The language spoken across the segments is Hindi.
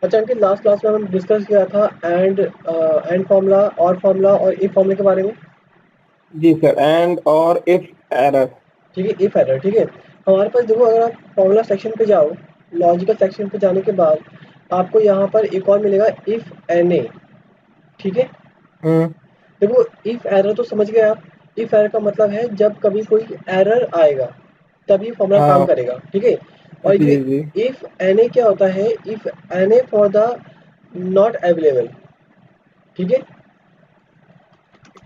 अच्छा अंकित, लास्ट क्लास में हम डिस्कस किया था एंड फार्मूला और इफ फार्मूले के बारे में। जी सर, एंड और इफ एरर। ठीक है, इफ एरर, ठीक है। हमारे पास देखो, अगर आप फॉर्मूला सेक्शन पे जाओ, लॉजिकल सेक्शन पे जाने के बाद आपको यहाँ पर एक और मिलेगा, इफ एन ए। ठीक है। हम्म। देखो, इफ एरर तो समझ गए आप। इफ एरर का मतलब है जब कभी कोई एरर आएगा तभी फॉर्मूला काम हाँ। करेगा, ठीक है। और जी ये जी। इफ एन ए क्या होता है? If N A for the not available. ठीक है।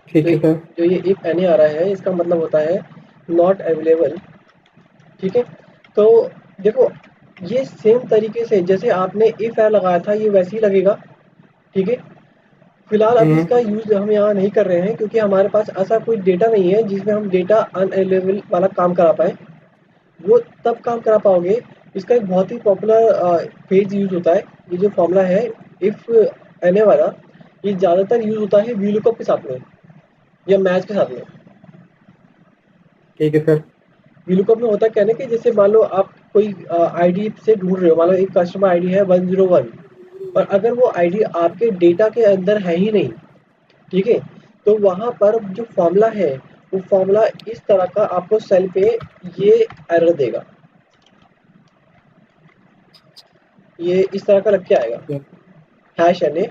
ठीक जो है सर। जो ये इफ एन ए आ रहा है, इसका मतलब होता है नॉट अवेलेबल। ठीक है। तो देखो, ये सेम तरीके से जैसे आपने इफ एरर लगाया था, ये वैसे ही लगेगा। ठीक है। फिलहाल अभी हम्म। इसका यूज हम यहाँ नहीं कर रहे हैं, क्योंकि हमारे पास ऐसा कोई डेटा नहीं है जिसमें हम डेटा अनअवेलेबल वाला काम करा पाए। वो तब काम करा पाओगे, इसका एक बहुत ही पॉपुलर पेज यूज होता है। ये जो फॉर्मूला है, इफ एन ए वाला, ये ज़्यादातर यूज होता है वीलुकअप के साथ में या मैच के साथ में। ठीक है सर। वीलुकअप में होता क्या है ना, कि जैसे मान लो आप कोई आईडी से ढूंढ रहे हो, मान लो एक कस्टमर आईडी है 101, और अगर वो आईडी आपके डेटा के अंदर है ही नहीं, ठीक है, तो वहां पर जो फॉर्मूला है, वो फॉर्मूला इस तरह का आपको सेल पे ये एरर देगा। ये इस तरह का लग के आएगा, हैश एन ए।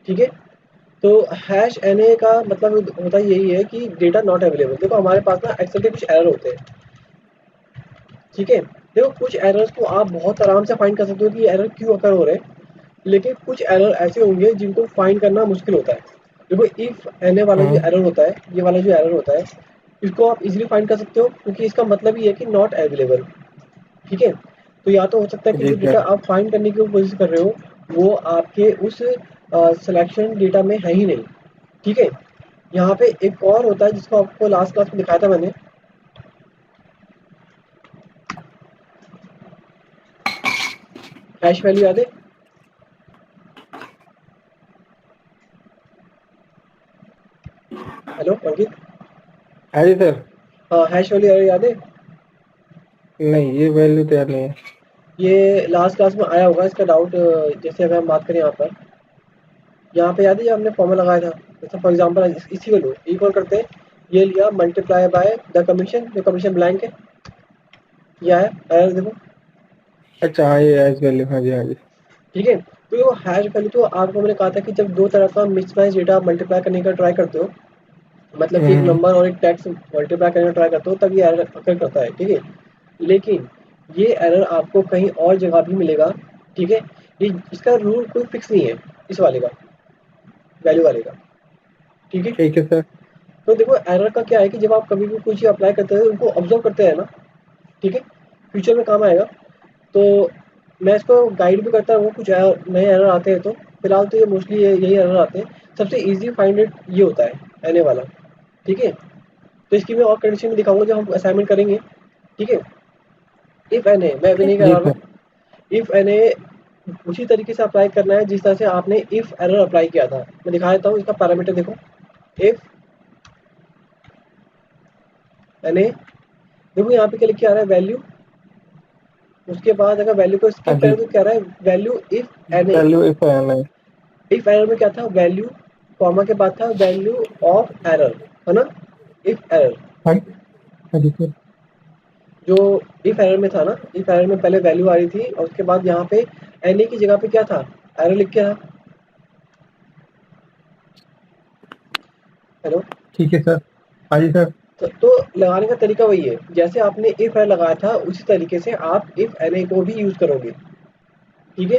ठीक है। तो हैश एन ए का मतलब होता यही है कि डेटा नॉट अवेलेबल। देखो, हमारे पास ना एक्सेल के कुछ एरर होते हैं। ठीक है। देखो, कुछ एरर्स को आप बहुत आराम से फाइंड कर सकते हो कि ये एरर क्यों अकर हो रहे हैं, लेकिन कुछ एरर ऐसे होंगे जिनको फाइंड करना मुश्किल होता है। देखो, इफ एन ए वाला जो हम्म। एरर होता है, ये वाला जो एरर होता है, इसको आप इजीली फाइंड कर सकते हो, क्योंकि इसका मतलब ही है कि नॉट अवेलेबल। ठीक है। तो या तो हो सकता है कि जी जो डेटा सर। आप फाइंड करने की कोशिश कर रहे हो, वो आपके उस सिलेक्शन डेटा में है ही नहीं। ठीक है। यहाँ पे एक और होता है जिसको आपको लास्ट क्लास में दिखाया था मैंने। हैश वैल्यू याद है? हेलो अंकित। हाँ जी सर। हाँ, हैश वैल्यू याद है? नहीं, ये वैल्यू तैयार नहीं है। ये लास्ट क्लास में आया होगा इसका डाउट। जैसे अगर हम बात करें यहाँ पे याद है, जब हमने फॉर्मूला लगाया था, जैसे फॉर एग्जांपल इसी को लो, इक्वल करते हैं, ये लिया मल्टीप्लाई बाय द कमीशन, जो कमीशन ब्लैंक है, यह है एरर, देखो। अच्छा, हाँ ये एज वैल्यू, हाँ जी हाँ जी। ठीक है। तो ये हैश वैल्यू तो आपको मैंने कहा था कि जब दो तरह का मिसमैच डेटा मल्टीप्लाई करने का ट्राई करते हो, मतलब कि एक हम्म। नंबर और एक टेक्स्ट मल्टीप्लाई करने का ट्राई करते हो, तब ये एरर अकर करता है। ठीक है। लेकिन ये एरर आपको कहीं और जगह भी मिलेगा। ठीक है। ये इसका रूल कोई फिक्स नहीं है, इस वाले का, वैल्यू वाले का। ठीक है। ठीक है सर। तो देखो, एरर का क्या है कि जब आप कभी भी कुछ अप्लाई करते हैं, उनको ऑब्जर्व करते हैं ना, ठीक है, फ्यूचर में काम आएगा। तो मैं इसको गाइड भी करता हूँ, कुछ नए एरर आते हैं तो। फिलहाल तो ये मोस्टली यही एरर आते हैं। सबसे इजी फाइंड इट ये होता है, एन ए वाला। ठीक है। तो इसकी मैं और कंडीशन भी दिखाऊंगा जब हम असाइनमेंट करेंगे। ठीक है। इफ एन ए, मैं अभी नहीं जी करा रहा सर। हूँ। इफ एन ए उसी तरीके से अप्लाई करना है जिस तरह से आपने इफ एरर अप्लाई किया था। मैं दिखा देता हूँ इसका पैरामीटर, देखो। इफ एन ए, देखो यहाँ पे क्या लिख के आ रहा है, वैल्यू। उसके बाद अगर वैल्यू को हाँ स्किप जी। करें तो क्या रहा है, value if N A. Value if N है। इफ एरर में क्या था, वैल्यू, कॉमा के बाद था वैल्यू ऑफ एरर, है ना? इफ एरर, हाँ। हाँ जी सर। जो इफ एरर में था ना, इफ एरर में पहले वैल्यू आ रही थी, और उसके बाद यहाँ पे एन ए की जगह पे क्या था, एरर लिख के था। हेलो। ठीक है सर। हाँ जी सर। तो लगाने का तरीका वही है, जैसे आपने इफ एरर लगाया था उसी तरीके से आप इफ एन ए को भी यूज करोगे। ठीक है।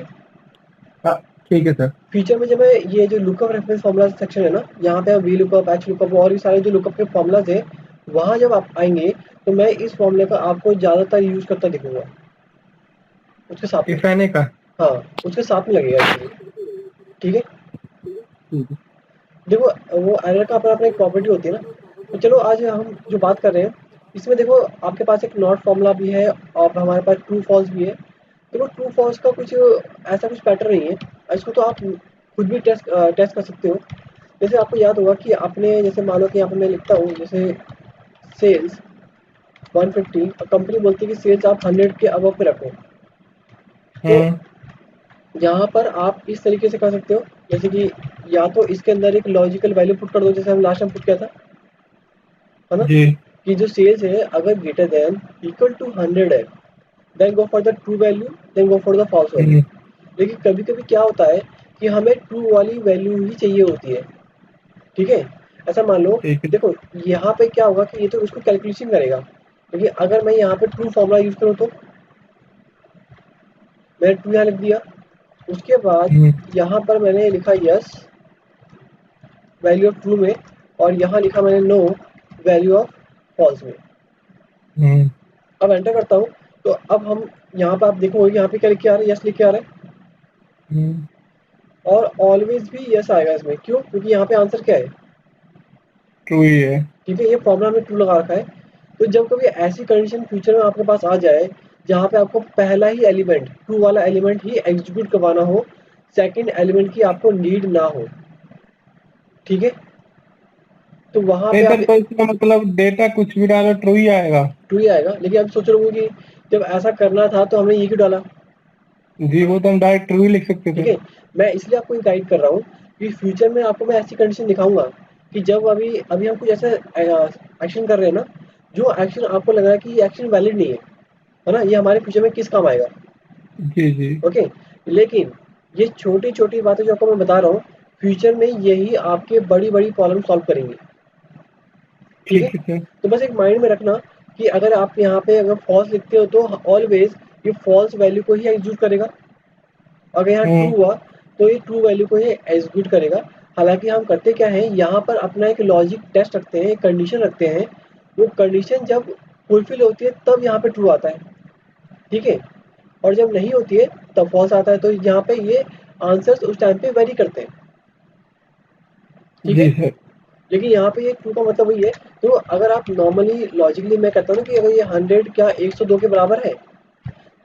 हाँ। ठीक है सर। फ्यूचर में जब मैं ये जो लुकअप रेफरेंस फार्मूला सेक्शन है ना, यहाँ पे वी लुकअप, एच लुकअप और भी सारे जो लुकअप के फार्मूलाज है, वहाँ जब आप आएंगे तो मैं इस फॉर्मूले का आपको ज़्यादातर यूज करता दिखूंगा उसके साथ में। इफ एन ए का। हाँ, उसके साथ में लगेगा एक्चुअली। ठीक है। ठीक है। देखो, वो एरर का अपना अपना एक प्रॉपर्टी होती है ना। तो चलो, आज हम जो बात कर रहे हैं, इसमें देखो आपके पास एक नॉट फॉर्मूला भी है और हमारे पास ट्रू फॉल्स भी है। देखो, ट्रू फॉल्स का कुछ ऐसा कुछ पैटर्न नहीं है, इसको तो आप खुद भी टेस्ट कर सकते हो। जैसे आपको याद होगा कि आपने, जैसे मान लो कि यहाँ पे मैं लिखता हूँ, जैसे सेल्स 150, और कंपनी बोलती है कि सेल्स आप 100 के अबव पे रखो। तो हम्म। यहाँ पर आप इस तरीके से कर सकते हो, जैसे कि या तो इसके अंदर एक लॉजिकल वैल्यू पुट कर दो, जैसे हम लास्ट टाइम पुट किया था, है ना, जी कि जो सेल्स है अगर ग्रेटर देन इक्वल टू 100 है, then go for the true value, then go for the false value. Hmm, लेकिन कभी कभी क्या होता है कि हमें ट्रू वाली वैल्यू ही चाहिए होती है, ठीक है। ऐसा मान लो, ठीक है। देखो यहाँ पे क्या होगा कि ये तो उसको कैलकुलेशन करेगा, लेकिन अगर मैं यहाँ पे ट्रू फॉर्मूला यूज करूँ तो मैंने ट्रू यहाँ लिख दिया, उसके बाद हम्म, यहाँ पर मैंने लिखा यस वैल्यू ऑफ ट्रू में, और यहाँ लिखा मैंने नो वैल्यू ऑफ फॉल्स में। हम्म, अब एंटर करता हूँ, तो अब हम यहाँ पर आप देखोगे यहाँ पे क्या लिख के आ रहा है, यस लिख के आ रहा है, हम्म, और ऑलवेज भी यस आएगा इसमें, क्यों? क्योंकि यहाँ पे आंसर क्या है, ट्रू ही है। ठीक है, ये फॉर्मूला में ट्रू लगा रखा है। तो जब कभी ऐसी कंडीशन फ्यूचर में आपके पास आ जाए जहाँ पे आपको पहला ही एलिमेंट, ट्रू वाला एलिमेंट ही एग्जीक्यूट करवाना हो, सेकंड एलिमेंट की आपको नीड ना हो, ठीक है, तो वहां नहीं पे आप सर, तो इसका मतलब डेटा कुछ भी डालो ट्रू ही आएगा? ट्रू ही आएगा। लेकिन अब सोच रहे होंगे कि जब ऐसा करना था तो हमने ये क्यों डाला, जी, वो तो हम डायरेक्ट ट्रू ही लिख सकते ठीक थे। है। मैं इसलिए आपको गाइड कर रहा हूँ कि फ्यूचर में आपको मैं ऐसी कंडीशन दिखाऊंगा कि जब अभी अभी हम कुछ ऐसा एक्शन कर रहे हैं ना, जो एक्शन आपको लग रहा है कि ये एक्शन वैलिड नहीं है ना, ये हमारे फ्यूचर में किस काम आएगा, जी जी। ओके। लेकिन ये छोटी छोटी बातें जो आपको मैं बता रहा हूँ, फ्यूचर में यही आपके बड़ी बड़ी प्रॉब्लम सॉल्व करेंगी, ठीक है। ठीक है सर। तो बस एक माइंड में रखना कि अगर आप यहाँ पे अगर फॉल्स लिखते हो तो ऑलवेज ये फॉल्स वैल्यू को ही एग्जीक्यूट करेगा, अगर यहाँ ट्रू हम्म, हुआ तो ये ट्रू वैल्यू को ही एग्जीक्यूट करेगा। हालांकि हम करते क्या है, यहाँ पर अपना एक लॉजिक टेस्ट रखते हैं, एक कंडीशन रखते हैं, वो कंडीशन जब फुलफिल होती है तब यहाँ पे ट्रू आता है, ठीक है, और जब नहीं होती है तब फॉल्स आता है। तो यहाँ पे ये आंसर्स उस टाइम पे वेरी करते हैं, ठीक है। जी सर। लेकिन यहाँ पे ये ट्रू का मतलब वही है। तो अगर आप नॉर्मली लॉजिकली मैं कहता हूँ ना कि अगर ये 100 क्या 102 के बराबर है,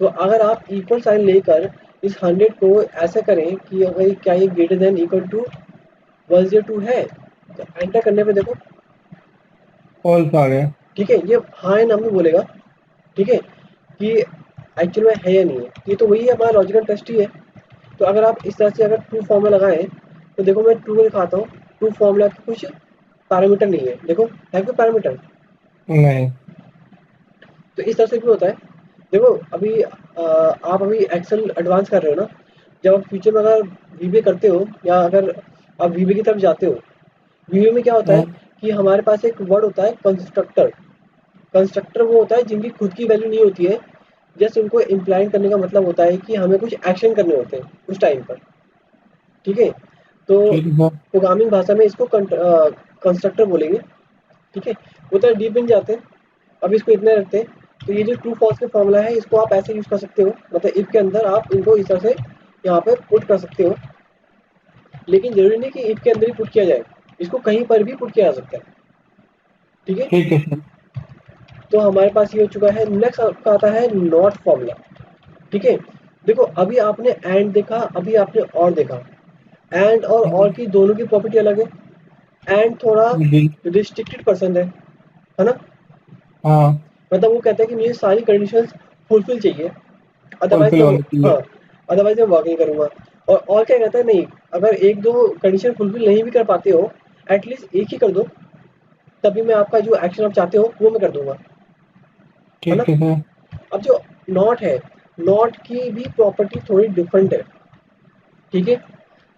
तो अगर आप इक्वल साइन लेकर इस 100 को ऐसे करें कि अगर क्या ये ग्रेटर देन इक्वल टू 102 है, तो एंटर करने पे देखो, फॉल्स आ गया। ठीक है, ये हाँ या ना में बोलेगा, ठीक है, कि एक्चुअल में है या नहीं है। ये तो वही है, हमारा लॉजिकल टेस्ट ही है। तो अगर आप इस तरह से अगर ट्रू फॉर्मूला लगाएं, तो देखो मैं ट्रू दिखाता हूँ, ट्रू फॉर्मूला की कुछ पैरामीटर नहीं है, देखो है कोई पैरामीटर, नहीं। तो इस तरह से भी होता है। देखो अभी आप अभी एक्सेल एडवांस कर रहे हो ना, जब आप फ्यूचर में अगर वीबीए करते हो या अगर आप वीबीए की तरफ जाते हो, वीबीए में क्या होता है हम्म, कि हमारे पास एक वर्ड होता है कंस्ट्रक्टर। कंस्ट्रक्टर वो होता है जिनकी खुद की वैल्यू नहीं होती है, जस्ट उनको इम्प्लाइंट करने का मतलब होता है कि हमें कुछ एक्शन करने होते हैं उस टाइम पर, ठीक है। तो ठीक है सर। प्रोग्रामिंग भाषा में इसको कंस्ट्रक्टर बोलेंगे, ठीक है। वो तो डीप इन जाते हैं, अब इसको इतने रखते हैं। तो ये जो ट्रू फॉल्स का फॉर्मूला है इसको आप ऐसे यूज कर सकते हो, मतलब इफ के अंदर आप इनको इस तरह से यहाँ पे पुट कर सकते हो। लेकिन जरूरी नहीं कि इफ के अंदर ही पुट किया जाए, इसको कहीं पर भी पुट किया जा सकता है, ठीक है। ठीक है सर। तो हमारे पास ये हो चुका है। नेक्स्ट आपका आता है नॉट फॉर्मूला, ठीक है। देखो अभी आपने एंड देखा, अभी आपने और देखा, एंड और हम्म, की दोनों की प्रॉपर्टी अलग है। एंड थोड़ा जी। रिस्ट्रिक्टेड पर्सन है ना, हाँ। मतलब वो कहता है कि मुझे सारी कंडीशंस फुलफिल चाहिए, अदरवाइज फुलफिल मैं, होनी चाहिए। हाँ, अदरवाइज मैं वर्क नहीं करूंगा। और क्या कहता है, नहीं, अगर एक दो कंडीशन फुलफिल नहीं भी कर पाते हो, एटलीस्ट एक ही कर दो, तभी मैं आपका जो एक्शन आप चाहते हो वो मैं कर दूंगा, है ना। ठीक है सर। अब जो नॉट है, नॉट की भी प्रॉपर्टी थोड़ी डिफरेंट है, ठीक है।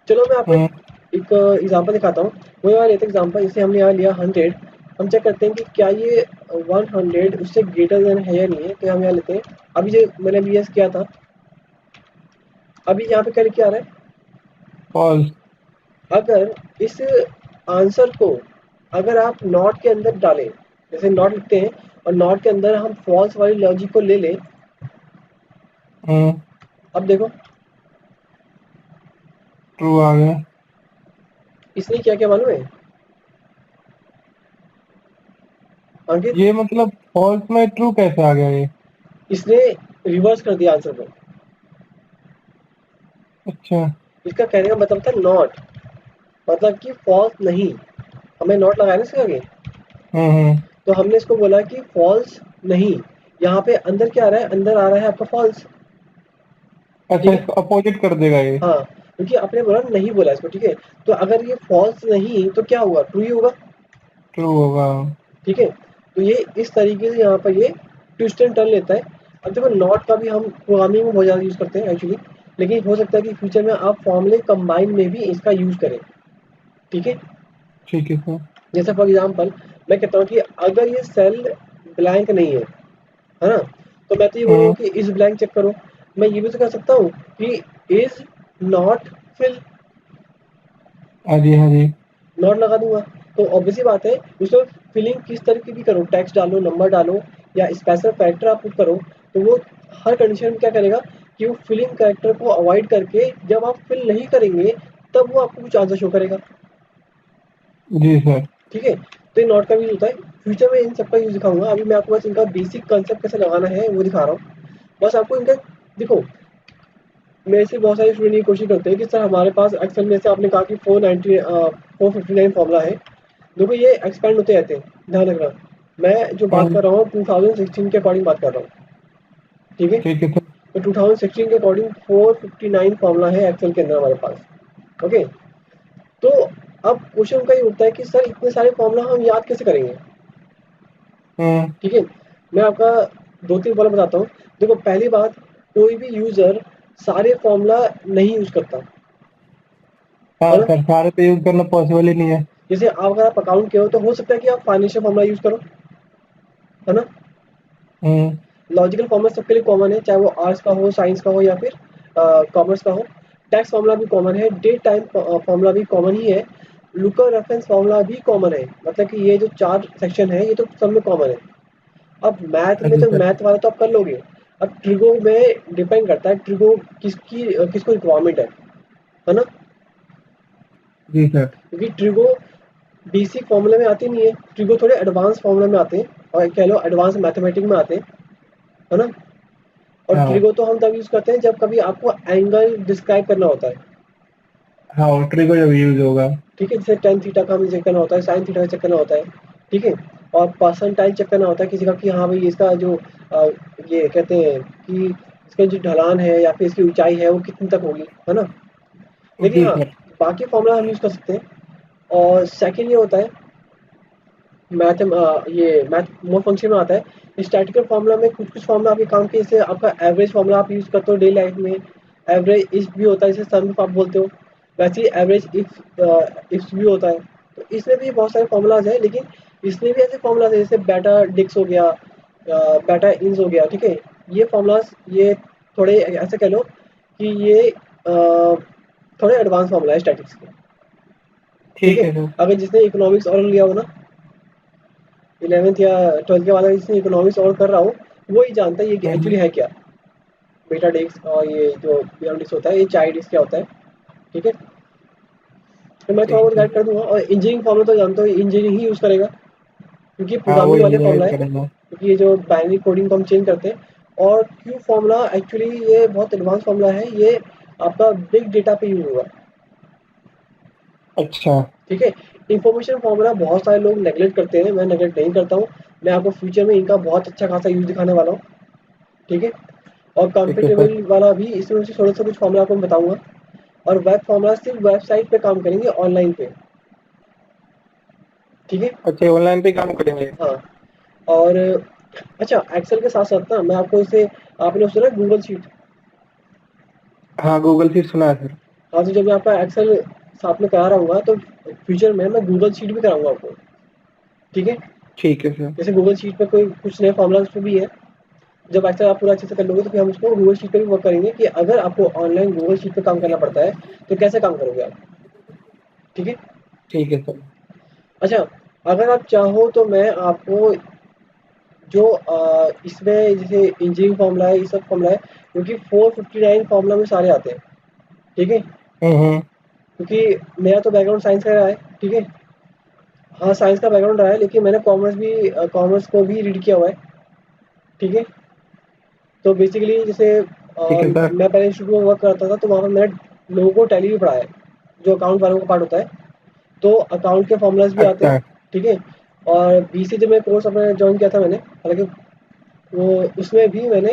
चलो मैं आपको हम्म, एक एग्जांपल दिखाता हूँ। वो यहाँ लेते एग्जांपल, जैसे हमने यहाँ लिया 100, हम चेक करते हैं कि क्या ये 100 उससे ग्रेटर देन है या नहीं है। तो हम यहाँ लेते हैं, अभी जो मैंने अभी यस किया था, अभी यहाँ पे क्या लिख के आ रहा है, फॉल्स। अगर इस आंसर को अगर आप नॉट के अंदर डालें, जैसे नॉट लिखते हैं और नॉट के अंदर हम फॉल्स वाली लॉजिक को ले लें, हम्म, अब देखो ट्रू आ गया। इसने क्या क्या मालूम है अंकित, ये मतलब फॉल्स में ट्रू कैसे आ गया ये? इसने रिवर्स कर दिया आंसर को। अच्छा। इसका कहने का मतलब था नॉट, मतलब कि फॉल्स नहीं, हमें नॉट लगाया ना इसके आगे, हम्म, तो हमने इसको बोला कि फॉल्स नहीं। यहाँ पे अंदर क्या आ रहा है, अंदर आ रहा है आपका फॉल्स, अच्छा, ठीक है। इसको अपोजिट कर देगा ये। हाँ, क्योंकि आपने बोला नहीं बोला इसको, ठीक है। तो अगर ये फॉल्स नहीं तो क्या होगा, ट्रू ही होगा। ट्रू होगा। ठीक है। तो ये इस तरीके से यहाँ पर ये ट्विस्ट एंड टर्न लेता है। अब देखो नॉट का भी हम प्रोग्रामिंग में बहुत ज़्यादा यूज़ करते हैं एक्चुअली, लेकिन हो सकता है कि फ्यूचर में आप फॉर्मूले कंबाइन में भी इसका यूज़ करें। ठीक है। ठीक है सर। जैसे फॉर एग्जांपल मैं कहता हूँ कि अगर ये सेल ब्लैंक नहीं है ना, तो मैं तो ये बोलूँगा हम्म। कि इस ब्लैंक चेक करो। मैं ये भी तो कह सकता हूँ कि इज नॉट फिल, हाँ जी, हाँ जी। नॉट लगा दूंगा। तो ऑब्वियसली बात है, उसमें फिलिंग किस तरह की भी करो, टेक्स्ट डालो, नंबर डालो या स्पेशल कैरेक्टर आप पुट करो, तो वो हर कंडीशन में क्या करेगा कि वो फिलिंग कैरेक्टर को अवॉइड करके जब आप फिल नहीं करेंगे तब वो आपको कुछ आंसर शो करेगा। जी सर। ठीक है। तो ये नॉट का यूज होता है। फ्यूचर में इन सबका यूज दिखाऊंगा, अभी मैं आपको बस इनका बेसिक कंसेप्ट कैसे लगाना है वो दिखा रहा हूँ। बस आपको इनका देखो, मेरे से बहुत सारे स्टूडेंट ये कोशिश करते हैं कि सर हमारे पास एक्सेल में से आपने कहा कि 459 फॉर्मूला है। देखो ये एक्सपेंड होते रहते हैं, ध्यान रखना। मैं जो हाँ बात जी। कर रहा हूँ 2016 के अकॉर्डिंग बात कर रहा हूँ। ठीक है। ठीक है सर। तो 2016 के अकॉर्डिंग 459 फॉर्मूला है एक्सेल के अंदर हमारे पास। ओके। तो अब क्वेश्चन का ये उठता है कि सर इतने सारे फॉर्मूला हम याद कैसे करेंगे। हम्म। ठीक है। मैं आपका दो तीन फॉर्मूला बताता हूँ। देखो पहली बात, कोई भी यूजर सारे फॉर्मूला नहीं यूज करता है हाँ ना। सर, सारे पे यूज करना पॉसिबल ही नहीं है। जैसे आप अगर आप अकाउंट के हो तो हो सकता है कि आप फाइनेंशियल फॉर्मूला यूज करो, है ना। हम्म। लॉजिकल फॉर्मूला सबके लिए कॉमन है, चाहे वो आर्ट्स का हो, साइंस का हो या फिर कॉमर्स का हो। टैक्स फॉर्मूला भी कॉमन है, डेट टाइम फॉर्मूला भी कॉमन ही है। लुकर रेफरेंस फॉर्मूला भी कॉमन है, मतलब कि ये जो चार सेक्शन है ये तो सब में कॉमन है। अब मैथ में अच्छा तो सर। मैथ वाला तो आप कर लोगे। अब ट्रिगो में डिपेंड करता है, ट्रिगो किसको रिक्वायरमेंट है ना। जी सर। क्योंकि ट्रिगो बेसिक फॉर्मूले में आती नहीं है, ट्रिगो थोड़े एडवांस फॉर्मूले में आते हैं, और कह लो एडवांस मैथमेटिक्स में आते हैं, है ना। और हाँ। ट्रिगो तो हम तब यूज करते हैं जब कभी आपको एंगल डिस्क्राइब करना होता है। हाँ, वो ट्रिगर जब यूज होगा। ठीक है, जैसे टेन थीटा का हमें चेक करना होता है, साइन थीटा का चेक करना होता है। ठीक है। और परसेंटाइल चेक करना होता है किसी का कि हाँ भाई इसका जो ये कहते हैं कि इसका जो ढलान है या फिर इसकी ऊंचाई है वो कितनी तक होगी, है ना। लेकिन जी हाँ, सर। बाकी फॉर्मूला हम यूज कर सकते हैं। और सेकंड ये होता है मैथ, ये मैथ मोर फंक्शन में आता है। स्टैटिकल फार्मूला में कुछ कुछ फार्मूला आपके काम के, जैसे आपका एवरेज फार्मूला आप यूज़ करते हो डेली लाइफ में। एवरेज इफ भी होता है, जैसे सम इफ आप बोलते हो, वैसे ही एवरेज इफ्स भी होता है। तो इसमें भी बहुत सारे फार्मूलाज हैं, लेकिन इसमें भी ऐसे फार्मूलाज हैं जैसे बेटा डिक्स हो गया, बेटा इंस हो गया। ठीक है। ये फार्मूलाज ये थोड़े ऐसे कह लो कि ये थोड़े एडवांस फार्मूला है स्टैटिक्स के। ठीक ठीक है। है सर। अगर जिसने इकोनॉमिक्स और लिया हो ना, 11th या 12th के बाद अगर जिसने इकोनॉमिक्स और कर रहा हो, वो ही जानता है ये हम्म। एक्चुअली है क्या, बेटा डिस्क और ये जो बियॉन्ड डिस्क होता है, ये चाई डिस्क क्या होता है। ठीक है। तो मैं थोड़ा ठीक बहुत है गाइड सर। कर दूंगा। और इंजीनियरिंग फॉर्मूला तो जानते हो, इंजीनियरिंग ही यूज़ करेगा, क्योंकि हाँ, वो प्रोग्रामिंग वाले इंजीनियर फॉर्मूला यूज है, करेंगे। क्योंकि ये जो बाइनरी कोडिंग को हम चेंज करते हैं। और क्यू फॉर्मूला एक्चुअली ये बहुत एडवांस फॉर्मूला है, ये आपका बिग डेटा पे यूज होगा। अच्छा। ठीक है। इंफॉर्मेशन फॉर्मूला बहुत सारे लोग नेगलेक्ट करते हैं, मैं नेगलेक्ट नहीं करता हूँ। मैं आपको फ्यूचर में इनका बहुत अच्छा खासा यूज दिखाने वाला हूँ। ठीक है। और ठीक है सर। कंफर्टेबल वाला भी इसमें से थोड़ा सा कुछ फॉर्मूला आपको मैं बताऊंगा। और वेब फॉर्मूला सिर्फ वेबसाइट पे काम करेंगे, ऑनलाइन पे। ठीक है। अच्छा, ऑनलाइन पे काम करेंगे। हाँ। और अच्छा, एक्सेल के साथ साथ ना मैं आपको इसे, आपने सुना गूगल शीट। हाँ, गूगल शीट सुना है सर। हाँ, तो जब मैं आपका एक्सेल साथ में करा रहूँगा तो फ्यूचर में मैं गूगल शीट भी कराऊंगा आपको। ठीक है। ठीक है सर। जैसे गूगल शीट पे कोई कुछ नए फॉर्मूला उसमें भी है। जब एक्सेल आप पूरा अच्छे से कर लोगे तो फिर हम उसको गूगल शीट पे भी वर्क करेंगे कि अगर आपको ऑनलाइन गूगल शीट पे काम करना पड़ता है तो कैसे काम करोगे आप। ठीक है। ठीक है सर। अच्छा, अगर आप चाहो तो मैं आपको जो इसमें जैसे इंजीनियरिंग फार्मूला है, ये सब फार्मूला है, क्योंकि 459 फार्मूला में सारे आते हैं। ठीक है। हम्म। क्योंकि मेरा तो बैकग्राउंड साइंस का रहा है। ठीक है। हाँ, साइंस का बैकग्राउंड रहा है, लेकिन मैंने कॉमर्स को भी रीड किया हुआ है। ठीक है। तो बेसिकली जैसे ठीक है सर। मैं पहले इंस्टीट्यूट में वर्क करता था, तो वहाँ पर मैंने लोगों को टैली भी पढ़ाया है, जो अकाउंट वालों का पार्ट होता है। तो अकाउंट के फॉर्मूलाज भी आते हैं। अच्छा। ठीक है। और बीसी जब मैं कोर्स अपना ज्वाइन किया था मैंने, हालांकि वो उसमें भी मैंने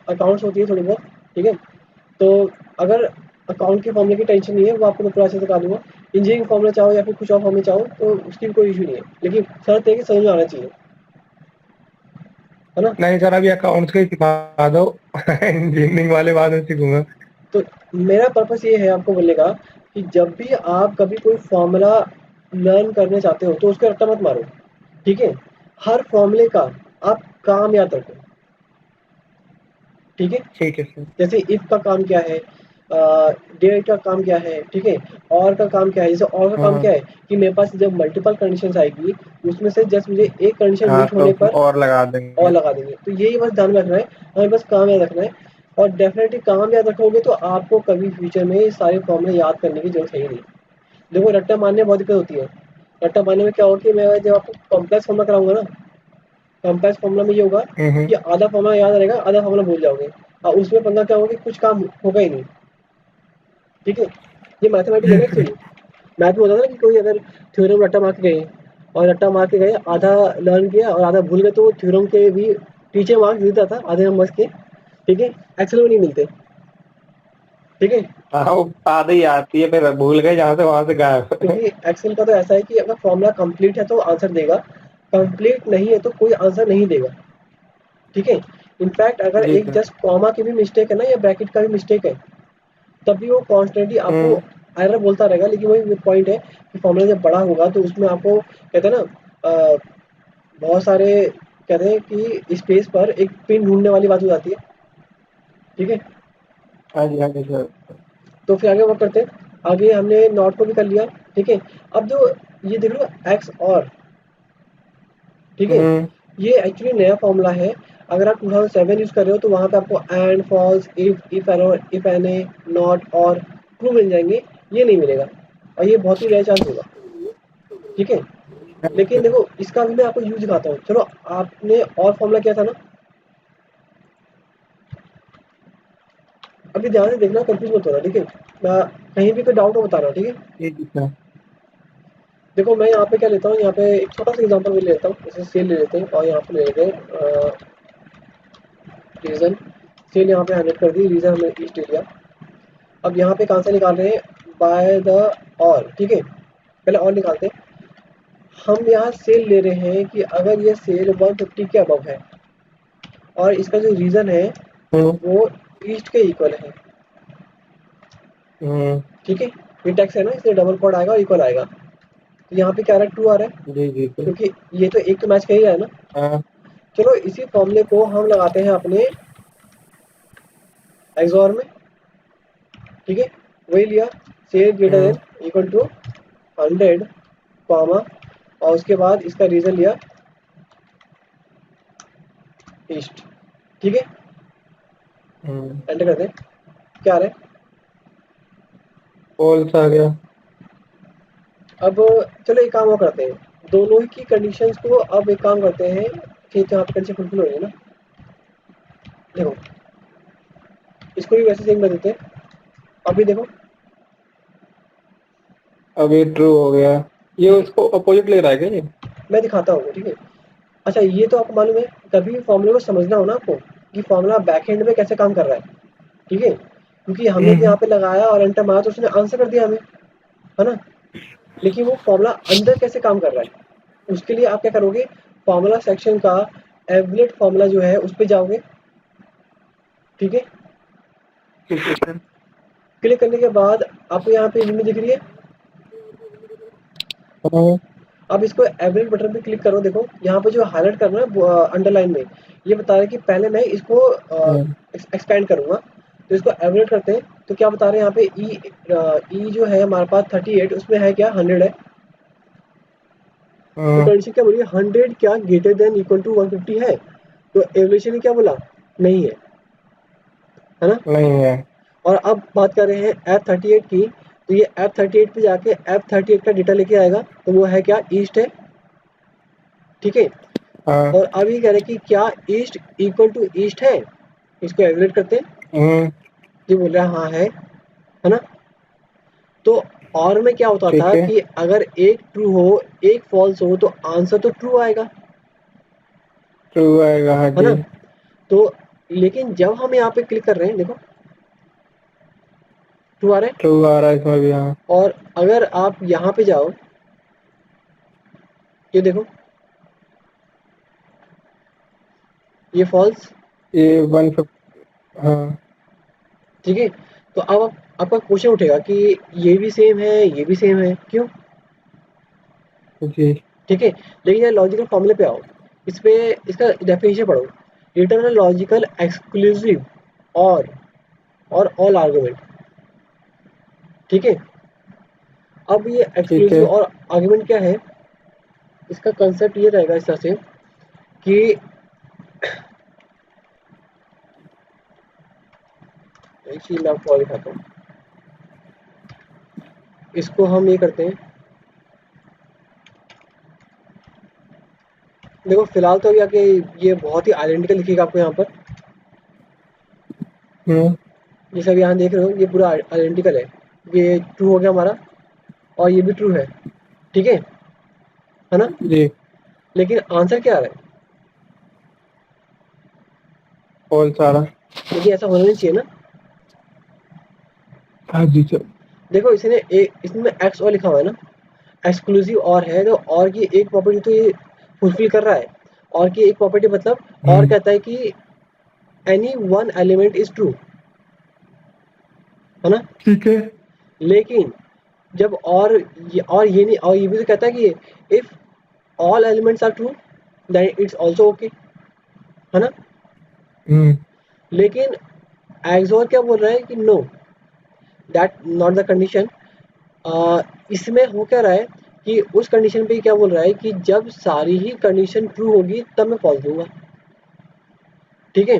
अकाउंट्स होती है थोड़ी बहुत। ठीक है। तो अगर अकाउंट के फॉर्मूले की टेंशन नहीं है, वो आपको मैं पूरा अच्छे से सिखा दूँगा। इंजीनियरिंग फॉर्मूला चाहो या फिर कुछ और फॉर्मूला चाहो तो उसकी भी कोई इश्यू नहीं है, लेकिन शर्त है कि समझ में आना चाहिए, है ना? नहीं सर, अभी अकाउंट्स का ही सिखा दो। इंजीनियरिंग वाले बाद में सीखूंगा। तो मेरा पर्पस ये है आपको बोलने का कि जब भी आप कभी कोई फॉर्मूला लर्न करने चाहते हो तो उसका रट्टा मत मारो, ठीक है? हर फॉर्मूले का आप काम याद रखो, ठीक है? ठीक है सर। जैसे इफ का काम क्या है, डेट का काम क्या है, ठीक है? और का काम क्या है? जैसे और का काम हाँ क्या है कि मेरे पास जब मल्टीपल कंडीशंस आएगी, उसमें से जस्ट मुझे एक कंडीशन हाँ, मीट तो होने उसमें पर और लगा और देंगे। लगा देंगे। तो यही बस ध्यान में रखना है, हमें बस काम याद रखना है। और डेफिनेटली काम याद रखोगे तो आपको कभी फ्यूचर में ये सारे फॉर्मूले याद करने की जरूरत है ही नहीं। देखो रट्टा मारने में बहुत दिक्कत होती है। रट्टा मारने में क्या होगा कि मैं जब आपको कॉम्प्लेक्स फॉर्मूला कराऊंगा ना, कॉम्प्लेक्स फॉर्मूला में ये होगा हम्म। कि आधा फॉर्मूला याद रहेगा, आधा फॉर्मूला भूल जाओगे, और उसमें पंगा क्या होगा कि कुछ काम होगा ही नहीं, ठीक है? ये मैथमेटिक्स है ना एक्चुअली। मैथ में होता था ना कि कोई अगर थ्योरम रट्टा मार के गए और रट्टा मार के गए, आधा लर्न किया और आधा भूल गए, तो वो थ्योरम के भी टीचर मार्क्स देता था आधे नंबर के, ठीक है? एक्सेल में नहीं मिलते, ठीक है? हाँ, वो आधी ही आती है, फिर भूल गए जहाँ से वहां से गायब। क्योंकि एक्सेल का तो ऐसा है कि अगर फॉर्मूला कंप्लीट है तो आंसर देगा, कंप्लीट नहीं है तो कोई आंसर नहीं देगा, ठीक है? इनफैक्ट अगर जी एक सर। जस्ट कॉमा की भी मिस्टेक है ना, या ब्रैकेट का भी मिस्टेक है, तभी वो कॉन्स्टेंटली आपको हम्म। एरर बोलता रहेगा। लेकिन वही पॉइंट है कि फॉर्मूला जब बड़ा होगा तो उसमें आपको कहते हैं ना, बहुत सारे कहते हैं कि स्पेस पर एक पिन ढूंढने वाली बात हो जाती है, ठीक है? हाँ जी, हाँ जी सर। तो फिर आगे वर्क करते हैं। आगे हमने नॉट को भी कर लिया, ठीक है? अब जो ये देख लो एक्स और, ठीक है? हम्म। ये एक्चुअली नया फॉर्मूला है। अगर आप 2007 यूज़ कर रहे हो तो वहाँ पे आपको and, false, if error, if N A, not और ट्रू मिल जाएंगे। ये नहीं मिलेगा, और ये बहुत ही रेयर चांस होगा, ठीक है? हाँ जी लेकिन सर। देखो इसका भी मैं आपको यूज दिखाता हूँ। चलो, आपने और फॉर्मूला क्या था ना, अभी ध्यान से देखना, कंफ्यूज मत होना, ठीक है? मैं कहीं भी कोई डाउट हो बता रहा हूँ, ठीक है? जी जी सर। देखो मैं यहाँ पे क्या लेता हूँ, यहाँ पे एक छोटा सा एग्जांपल ले लेता हूँ। जैसे सेल ले लेते हैं और यहाँ पे ले लेते हैं रीजन। सेल यहाँ पे 100 कर दी, रीजन हमने ईस्ट लिया। अब यहाँ पे कहाँ से निकाल रहे हैं, बाय द और, ठीक है? पहले और निकालते हैं। हम यहाँ सेल ले रहे हैं कि अगर ये सेल 150 के अबव है और इसका जो रीजन है हम्म। वो ईस्ट के इक्वल है, हम्म। ठीक है? ये टैक्स है ना, इसलिए डबल कोड आएगा और इक्वल आएगा। तो यहाँ पे क्या आ रहा है, ट्रू आ रहा है, जी जी सर। क्योंकि ये तो एक तो मैच कर ही रहा है ना। हाँ। चलो इसी फॉर्मूले को हम लगाते हैं अपने एक्सॉर में, ठीक है? वही लिया, sale greater hmm. Then equal to 100 comma, और उसके बाद इसका रीजन लिया ईस्ट, ठीक है? हम्म। एंटर करते हैं, क्या आ रहा है? फॉल्स आ गया। अब चलो एक काम और करते हैं, दोनों ही की कंडीशंस को अब एक काम करते हैं कि यहाँ पे कंडीशन फुलफिल हो रही है ना, देखो इसको भी वैसे सेम कर देते हैं। अभी देखो, अभी ट्रू हो गया। ये ठीक है? उसको अपोजिट ले रहा है क्या ये? मैं दिखाता हूँ, ठीक है? अच्छा, ये तो आपको मालूम है, कभी भी फॉर्मूले को समझना हो ना आपको कि फॉर्मूला बैक एंड में कैसे काम कर रहा है, ठीक है? क्योंकि हमने तो हम्म। यहाँ पे लगाया और एंटर मारा तो उसने आंसर कर दिया हमें, है ना? लेकिन वो फॉर्मूला अंदर कैसे काम कर रहा है, उसके लिए आप क्या करोगे, फॉर्मूला सेक्शन का एवलेट फॉर्मूला जो है उस पर जाओगे, ठीक है? ठीक है सर। क्लिक करने के बाद आपको यहाँ पे इमेज दिख रही है। हाँ। अब इसको एवरेज बटन पे क्लिक करो, देखो यहाँ पे जो हाईलाइट करना है अंडरलाइन में, ये बता रहा है कि पहले मैं इसको हम्म। एक्सपेंड करूंगा। तो इसको एवरेज करते हैं, तो क्या बता रहे हैं यहाँ पे, ई जो है हमारे पास 38, उसमें है क्या, 100 है। तो हाँ, कंडीशन क्या बोली, 100 क्या ग्रेटर देन इक्वल टू 150 है? तो एवरेशन ने क्या बोला, नहीं है ना? नहीं है। और अब बात कर रहे हैं F38 की, तो ये F38 पे जाके F38 का डेटा लेके आएगा, तो वो है क्या, ईस्ट है, ठीक है? हाँ। और अब ये कह रहे हैं कि क्या ईस्ट इक्वल टू ईस्ट है, इसको एवरेट करते हैं। हम्म। ये बोल रहा है हाँ है ना? तो और में क्या होता था ठीक है। कि अगर एक ट्रू हो एक फॉल्स हो तो आंसर तो ट्रू आएगा, ट्रू आएगा, हाँ है जी। ना? तो लेकिन जब हम यहाँ पे क्लिक कर रहे हैं, देखो ट्रू आ रहा है। ट्रू आ रहा है इसमें भी, हाँ। और अगर आप यहाँ पे जाओ, ये देखो, ये फॉल्स। ये 150, हाँ। ठीक है, तो अब आपका क्वेश्चन उठेगा कि ये भी सेम है, ये भी सेम है, क्यों? जी। ठीक है, लेकिन यार लॉजिकल फॉर्मूले पे आओ, इस पे इसका डेफिनेशन पढ़ो। रिटर्न अ लॉजिकल एक्सक्लूसिव और ऑल आर्गुमेंट। ठीक है, अब ये ठीक एक्सक्लूसिव है। और आर्गुमेंट क्या है, इसका कंसेप्ट ये रहेगा इस तरह से कि एक चीज मैं आपको और दिखाता हूँ। इसको हम ये करते हैं, देखो फिलहाल तो अभी आके ये बहुत ही आइडेंटिकल लिखेगा आपको यहाँ पर, हम्म। जैसे अभी यहाँ देख रहे हो ये पूरा आइडेंटिकल है। ये ट्रू हो गया हमारा, और ये भी ट्रू है। ठीक है ना? जी। लेकिन आंसर क्या आ रहा है? ऑल सारा। लेकिन ऐसा होना नहीं चाहिए ना। हाँ जी सर। देखो इसमें एक्स और लिखा हुआ है ना, एक्सक्लूसिव और है, तो और की एक प्रॉपर्टी तो ये फुलफिल कर रहा है। और की एक प्रॉपर्टी मतलब, और हम्म। कहता है कि any one element is true, है ना? ठीक है। लेकिन जब ये नहीं, और ये भी तो कहता है कि if all elements are true then it's also okay, है ना? हम्म। लेकिन एक्सोर क्या बोल रहा है कि no, that not the condition. इसमें हो क्या रहा है कि उस कंडीशन पे क्या बोल रहा है कि जब सारी ही कंडीशन ट्रू होगी तब मैं फॉल्स दूंगा। ठीक है,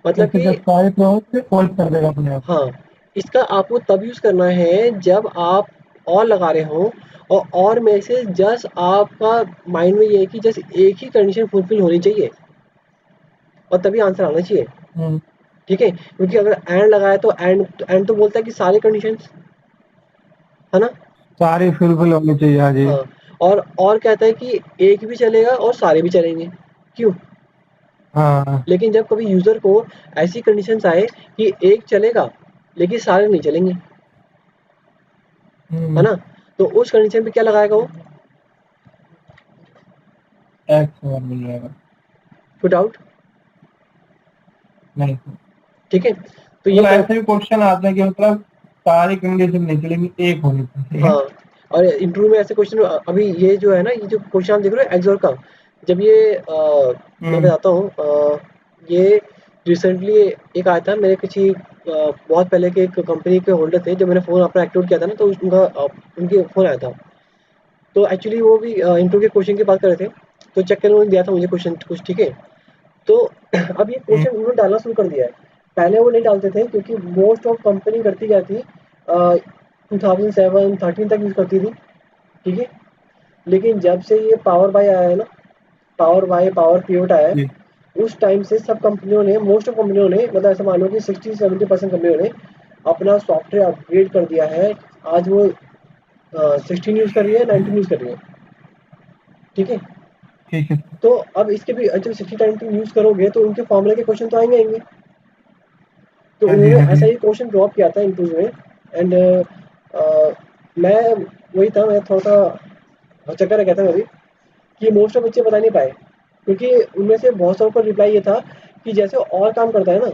मतलब जैसे कि जब सारे प्रॉब्लम से सॉल्व कर देगा अपने आप। हाँ, इसका आपको तब यूज़ करना है जब आप और लगा रहे हो, और में से जस्ट आपका माइंड में ये है कि जस्ट एक ही कंडीशन फुलफिल होनी चाहिए और तभी आंसर आना चाहिए। हम्म। ठीक है, क्योंकि अगर एंड लगाया तो एंड तो बोलता है कि सारे कंडीशंस, है ना? सारे फुलफिल होने चाहिए, हाँ जी। हाँ, और कहता है कि एक भी चलेगा और सारे भी चलेंगे, क्यों? हाँ। लेकिन जब कभी यूजर को ऐसी कंडीशंस आए कि एक चलेगा लेकिन सारे नहीं चलेंगे, है हम्म। ना? तो उस कंडीशन पे क्या लगाएगा वो? एक्स और मिल जाएगा। Put out. नहीं। ठीक है, तो ये मतलब ऐसे भी क्वेश्चन आते हैं कि मतलब सारी कंडीशन नहीं चलेंगी, एक होनी चाहिए। हाँ, और इंटरव्यू में ऐसे क्वेश्चन अभी ये जो है ना, ये जो क्वेश्चन आप देख रहे हो एक्सोर का, जब ये मैं हम्म। बताता हूँ, ये रिसेंटली एक आया था मेरे किसी बहुत पहले के एक कंपनी के होल्डर थे, जब मैंने फ़ोन अपना एक्टिवेट किया था ना, तो उनका उनके फ़ोन आया था। तो एक्चुअली वो भी इंटरव्यू के क्वेश्चन की बात कर रहे थे, तो चेक करके उन्होंने दिया था मुझे क्वेश्चन कुछ। ठीक है, तो अब ये हम्म। क्वेश्चन उन्होंने डालना शुरू कर दिया है। पहले वो नहीं डालते थे क्योंकि मोस्ट ऑफ कंपनी करती क्या थी, 2007-13 तक यूज़ करती थी। ठीक है, लेकिन जब से ये पावर बाय आया है ना, पावर बाय पावर पिवट आया है, जी। उस टाइम से सब कंपनियों ने, मोस्ट ऑफ कंपनियों ने, मतलब ऐसा मान लो कि 60-70% कंपनियों ने अपना सॉफ्टवेयर अपग्रेड कर दिया है। आज वो 16 यूज़ कर रही है, 19 यूज़ कर रही है। ठीक है, ठीक है। तो अब इसके भी जब 60-19 यूज़ करोगे तो उनके फॉर्मूले के क्वेश्चन तो आएंगे। तो हाँ जी, उन्होंने हाँ जी। ऐसा ही क्वेश्चन ड्रॉप किया था इंटरव्यू में। एंड मैं वही था, मैं थोड़ा सा चक्कर रह गया था मैं भी, कि मोस्ट ऑफ बच्चे बता नहीं पाए, क्योंकि उनमें से बहुत सारों का रिप्लाई ये था कि जैसे और काम करता है ना,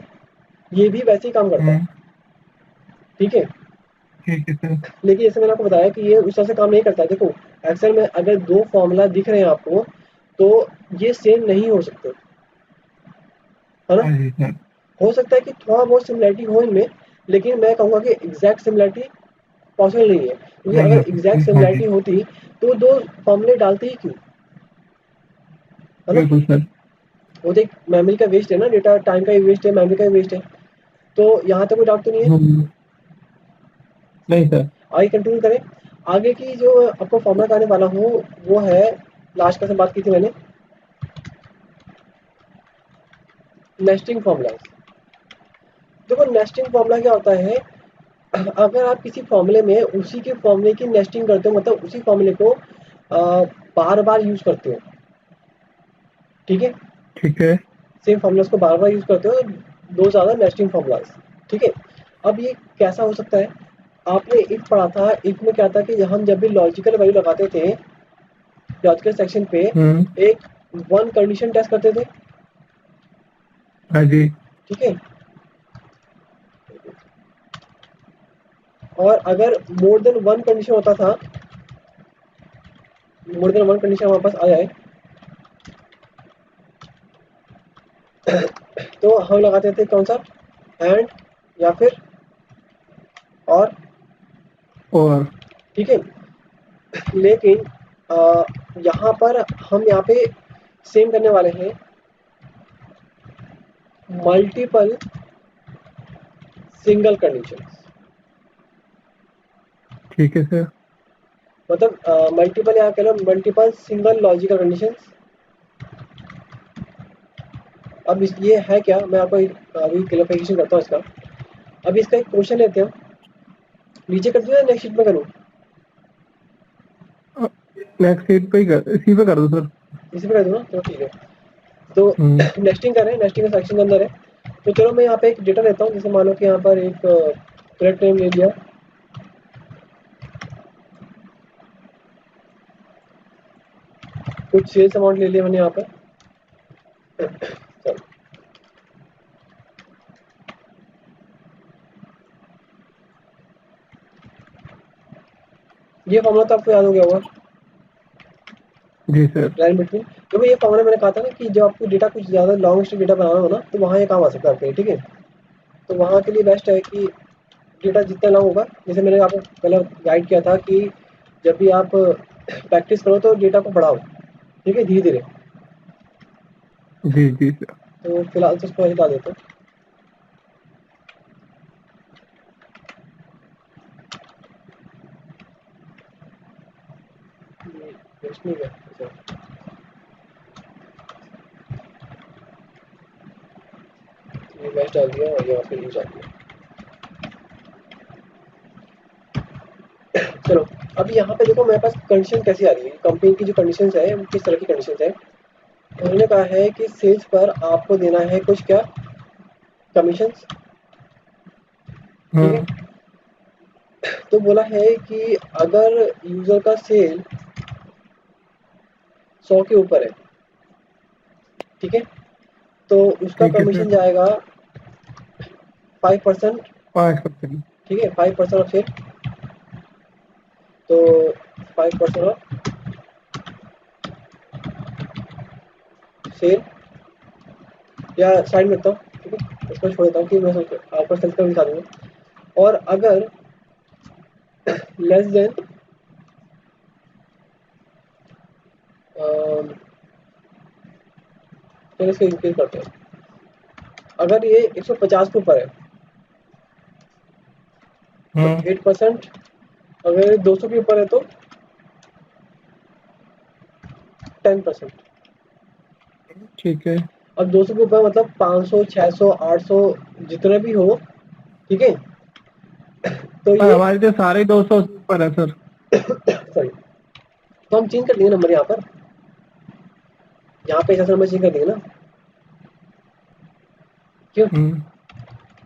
ये भी वैसे ही काम करता है। हम्म। ठीक है, ठीक है सर। लेकिन जैसे मैंने आपको बताया कि ये उस तरह से काम नहीं करता है। देखो, एक्सेल में अगर दो फॉर्मूला दिख रहे हैं आपको, तो ये सेम नहीं हो सकते, है ना? हाँ जी सर। हो सकता है कि थोड़ा बहुत सिमिलैरिटी हो इनमें, लेकिन मैं कहूँगा कि एग्जैक्ट सिमिलैरिटी पॉसिबल नहीं है, क्योंकि नहीं अगर हो एग्जैक्ट सकती, हाँ जी। सिमिलैरिटी होती तो दो फॉर्मूले डालते ही क्यों, है ना? बिल्कुल सर। वो तो एक मेमोरी का वेस्ट है ना, डेटा टाइम का ही वेस्ट है, मेमोरी का ही वेस्ट है। तो यहाँ तक कोई डाउट तो नहीं है? हम्म। नहीं सर। आगे कंटिन्यू करें। आगे की जो आपको फॉर्मूला बताने वाला हूँ, वो है, लास्ट का से बात की थी मैंने, नेस्टिंग फॉर्मूला। देखो नेस्टिंग फॉर्मूला क्या होता है, अगर आप किसी फॉर्मूले में उसी के फॉर्मूले की नेस्टिंग करते हो, मतलब उसी फॉर्मूले को बार बार यूज करते हो। ठीक है, ठीक है। सेम फॉर्मूलाज को बार बार यूज करते हो, दो ज़्यादा नेस्टिंग फॉर्मूलाज। ठीक है, अब ये कैसा हो सकता है, आपने इफ पढ़ा था, इफ में क्या था कि हम जब भी लॉजिकल वैल्यू लगाते थे लॉजिकल सेक्शन पे हम्म। एक वन कंडीशन टेस्ट करते थे, हाँ जी। ठीक है। और अगर मोर देन वन कंडीशन होता था, मोर देन वन कंडीशन हमारे पास आ जाए तो हम लगाते थे कौन सा, एंड या फिर और, और ठीक है। लेकिन यहाँ पर हम यहाँ पे सेम करने वाले हैं मल्टीपल सिंगल कंडीशन, ठीक है सर। मतलब मल्टीपल यहाँ कह लो मल्टीपल सिंगल लॉजिकल कंडीशन। अब ये है क्या, मैं आपको अभी क्लियरिफिकेशन करता हूँ इसका। अब इसका एक क्वेश्चन लेते हैं, नीचे कर दूँ या नेक्स्ट शीट में करूँ? नेक्स्ट सीट पे ही कर, इसी पे कर दो सर। इसी पे कर दूँ ना, तो ठीक है। तो हम्म। नेस्टिंग कर रहे हैं, नेस्टिंग का सेक्शन के अंदर है। तो चलो मैं यहाँ पे एक डेटा लेता हूँ, जैसे मान लो कि यहाँ पर एक प्रोडक्ट नेम ले लिया, कुछ सेल्स अमाउंट ले लिया मैंने यहाँ पर। चलो, ये फॉर्मूला तो आपको याद हो गया होगा, जी सर। Line between. तो ये फॉर्मूला मैंने कहा था ना कि जब आपको डेटा कुछ ज़्यादा लॉन्ग स्ट्रिंग डेटा बनाना हो ना, तो वहाँ ये काम आ सकता है आपके लिए, ठीक है। तो वहाँ के लिए बेस्ट है कि डेटा जितना लॉन्ग होगा, जैसे मैंने आपको पहले गाइड किया था कि जब भी आप प्रैक्टिस करो तो डेटा को बढ़ाओ, ठीक है, धीरे धीरे। जी जी सर। तो फिलहाल तो उसको हटा देते हैं। ये वेस्ट नहीं गया, अच्छा। ये वेस्ट डाल दिया और यहाँ पे यूज आ दिया। चलो, अब यहाँ पे देखो मेरे पास कंडीशन कैसी आ रही है, कंपनी की जो कंडीशंस है वो किस तरह की कंडीशंस है। उन्होंने कहा है कि सेल्स पर आपको देना है कुछ क्या, कमीशंस, ठीक है। हम्म। तो बोला है कि अगर यूजर का सेल 100 के ऊपर है, ठीक है, तो उसका ठीक है कमीशन सर। जाएगा 5%, 5%। ठीक है, 5% ऑफ सेल। तो 5% ऑफ सेल, या साइड में रखता हूँ, ठीक है, इसको छोड़ देता हूँ कि मैं आपको सेल्स का दिखा दूंगा। और अगर लेस देन चलो इसको इंक्रीज करते हैं, अगर ये 150 के ऊपर है तो हम्म। 8%, अगर 200 के ऊपर है तो 10%। ठीक है। अब 200 के ऊपर मतलब 500, 600, 800 जितने भी हो, ठीक है। तो पर ये हमारे तो सारे 200 से ऊपर है सर। सॉरी, तो हम चेंज कर देंगे नंबर यहाँ पर, यहाँ पे ऐसा नंबर चेंज कर देंगे ना, क्यों? हम्म।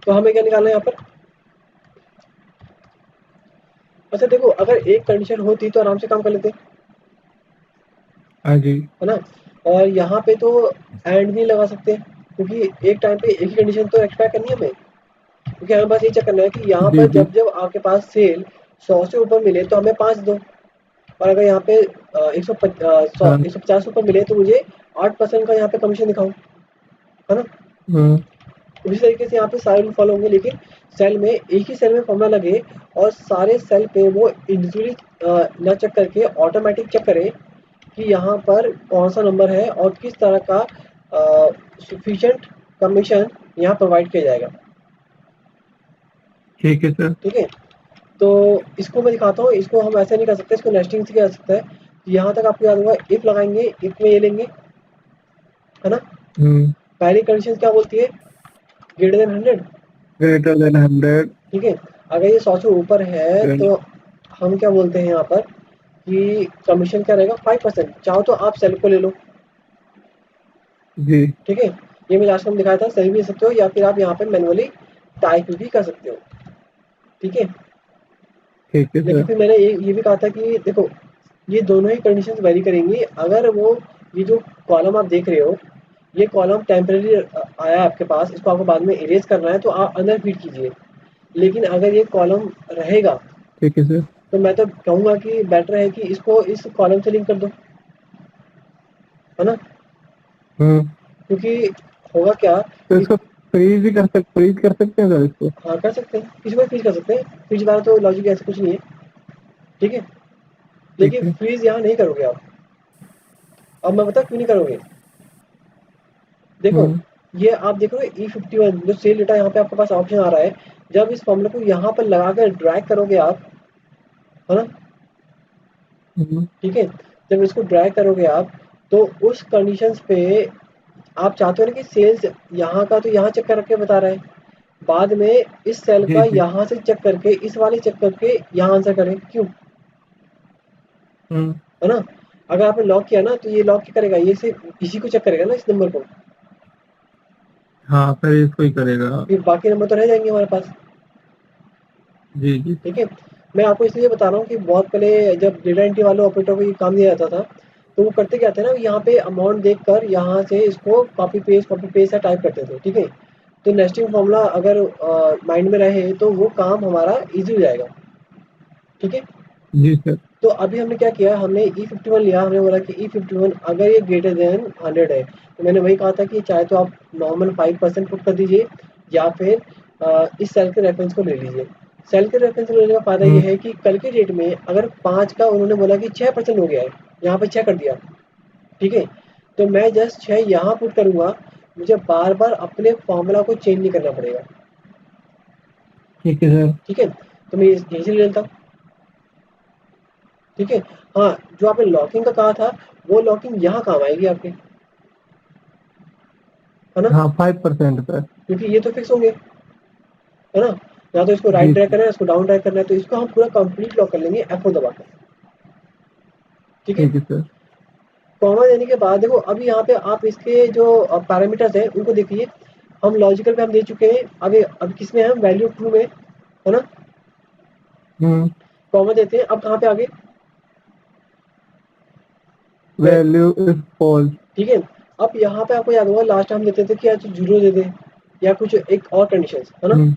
तो हमें क्या निकालना है यहाँ पर? अच्छा देखो, अगर एक कंडीशन होती तो आराम से काम कर लेते, हाँ जी। है ना। और यहाँ पे तो एंड नहीं लगा सकते, क्योंकि एक टाइम पे एक ही कंडीशन तो एक्सपेक्ट करनी है हमें, क्योंकि हमें बस ये चेक करना है कि यहाँ जी पर जी। जब जब आपके पास सेल 100 से ऊपर मिले तो हमें 5 दो, और अगर यहाँ पे 150 ऊपर मिले तो मुझे 8% का यहाँ पे कमीशन दिखाओ, है ना। हाँ। उसी तरीके से यहाँ पे सारे रूल फॉलो होंगे, लेकिन सेल में एक ही सेल में फॉर्मूला लगे और सारे सेल पे वो इंडिविजुअली ना चेक करके ऑटोमेटिक चेक करे कि यहाँ पर कौन सा नंबर है और किस तरह का सफिशिएंट कमीशन यहाँ प्रोवाइड किया जाएगा, ठीक है सर। ठीक है। तो इसको मैं दिखाता हूँ, इसको हम ऐसे नहीं कर सकते, इसको नेस्टिंग से किया जा सकता है। यहाँ तक आपको याद होगा, इफ लगाएंगे, इफ में ये लेंगे, है ना। हम्म। पहली कंडीशन क्या बोलती है, ग्रेटर देन 100, ग्रेटर देन 100। ठीक है। अगर ये 100 से ऊपर है तो हम क्या बोलते हैं यहाँ पर कि कमीशन क्या रहेगा, 5%। चाहो तो आप सेल को ले लो, जी। ठीक है। ये मैं लास्ट टाइम दिखाया था, सही भी ले सकते हो या फिर आप यहाँ पे मैनुअली टाइप भी कर सकते हो। ठीक है। ठीक है लेकिन सर। फिर मैंने ये भी कहा था कि देखो ये दोनों ही कंडीशंस वेरी करेंगी। अगर वो ये जो कॉलम आप देख रहे हो, ये कॉलम टेम्परेरी आया है आपके पास, इसको आपको बाद में इरेज करना है तो आप अंदर फीड कीजिए। लेकिन अगर ये कॉलम रहेगा ठीक है सर। तो मैं तो कहूँगा कि बेटर है कि इसको इस कॉलम से लिंक कर दो, है ना। हम्म। क्योंकि होगा क्या तो इस इसको फ्रीज कर सकते हैं सर इसको? हाँ कर सकते हैं, किसी को फ्रीज कर सकते हैं, फ्रीज वाला तो लॉजिक ऐसा कुछ नहीं है। ठीक है। ठीक लेकिन है। फ्रीज यहाँ नहीं करोगे आप। अब मैं बताऊँ क्यों नहीं करोगे। देखो हम्म। ये आप देखो E51 जो सेल डेटा यहाँ पे आपके पास ऑप्शन आ रहा है, जब इस फॉर्मूला को यहाँ पर लगा कर ड्रैग करोगे आप, है ना। हम्म। ठीक है। जब इसको ड्रैग करोगे आप तो उस कंडीशंस पे आप चाहते हो ना कि सेल्स यहाँ का तो यहाँ चेक करके बता रहा है, बाद में इस सेल जी का जी। यहाँ से चेक करके इस वाले चेक करके यहाँ आंसर करें, क्यों, हम्म। है ना। अगर आपने लॉक किया ना तो ये लॉक क्या करेगा, ये सिर्फ इसी को चेक करेगा ना, इस नंबर को। हाँ सर इसको ही करेगा। फिर बाकी नंबर तो रह जाएंगे हमारे पास। जी जी। ठीक है। मैं आपको इसलिए बता रहा हूँ कि बहुत पहले जब डेटा एंट्री वाले ऑपरेटर को ये काम दिया जाता था तो वो करते क्या थे ना, यहाँ पे अमाउंट देखकर यहाँ से इसको कॉपी पेस्ट टाइप करते थे। ठीक है। तो नेस्टिंग फॉर्मूला अगर माइंड में रहे तो वो काम हमारा इजी हो जाएगा। ठीक है। जी सर। तो अभी हमने क्या किया, हमने E51 लिया, हमने बोला कि E51 अगर ये ग्रेटर देन 100 है तो मैंने वही कहा था कि चाहे तो आप नॉर्मल 5% पुट कर दीजिए या फिर इस सेल के रेफरेंस को ले लीजिए। सेल के रेफरेंस लेने का फ़ायदा ये हम्म। है कि कल के डेट में अगर 5 का उन्होंने बोला कि 6% हो गया है, यहाँ पे 6 कर दिया। ठीक है। तो मैं जस्ट 6 यहाँ पुट करूँगा, मुझे बार बार अपने फॉर्मूला को चेंज नहीं करना पड़ेगा। ठीक है सर। ठीक है। तो मैं यहीं से ले लेता हूँ। ठीक है। हाँ, जो आपने लॉकिंग का कहा था वो लॉकिंग यहाँ काम आएगी आपके, है ना। हाँ 5% सर। क्योंकि ये तो फिक्स होंगे, है ना। या तो इसको राइट जी ड्रैग जी। करना है, इसको डाउन ड्रैग करना है, तो इसको हम पूरा कंप्लीट लॉक कर लेंगे F4 दबाकर। ठीक है। ठीक है सर। कॉमा देने के बाद देखो अभी यहाँ पे आप इसके जो पैरामीटर्स हैं उनको देखिए। हम लॉजिकल पे हम दे चुके हैं, अभी अब किस में है, वैल्यू ट्रू में, है ना। हम्म। कॉमा देते हैं, अब कहाँ पे आगे। Value is false. ठीक है। अब यहाँ पे आपको याद होगा लास्ट टाइम देते थे कि या तो जीरो दे दे या कुछ एक और कंडीशन, है ना। हम्म।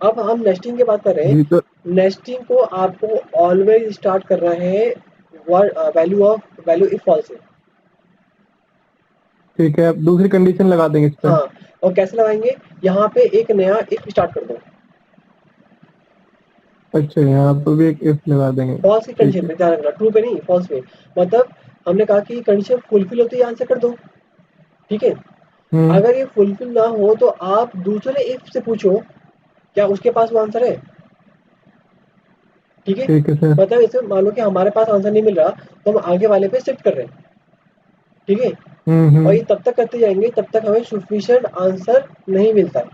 अब हम नेस्टिंग की बात कर रहे जी तो हैं। नेस्टिंग को आपको ऑलवेज स्टार्ट करना है वैल्यू इफ फॉल्स से। ठीक है अब दूसरी कंडीशन लगा देंगे इस पे। हाँ, और कैसे लगाएंगे, यहाँ पे एक नया इफ स्टार्ट कर दो। अच्छा यहाँ पर भी एक इफ लगा देंगे। फॉल्स की ठीक कंडीशन है। पे ध्यान रखना, ट्रू पे नहीं, फॉल्स पे। मतलब हमने कहा कि कंडीशन फुलफिल होती है आंसर कर दो। ठीक है। हम्म। अगर ये फुलफिल ना हो तो आप दूसरे इफ से पूछो क्या उसके पास वो आंसर है। ठीक है। ठीक है सर। मतलब इसे मान लो कि हमारे पास आंसर नहीं मिल रहा तो हम आगे वाले पे शिफ्ट कर रहे हैं। ठीक है। और हम्म। ये तब तक करते जाएंगे तब तक हमें सफिशिएंट आंसर नहीं मिलता है।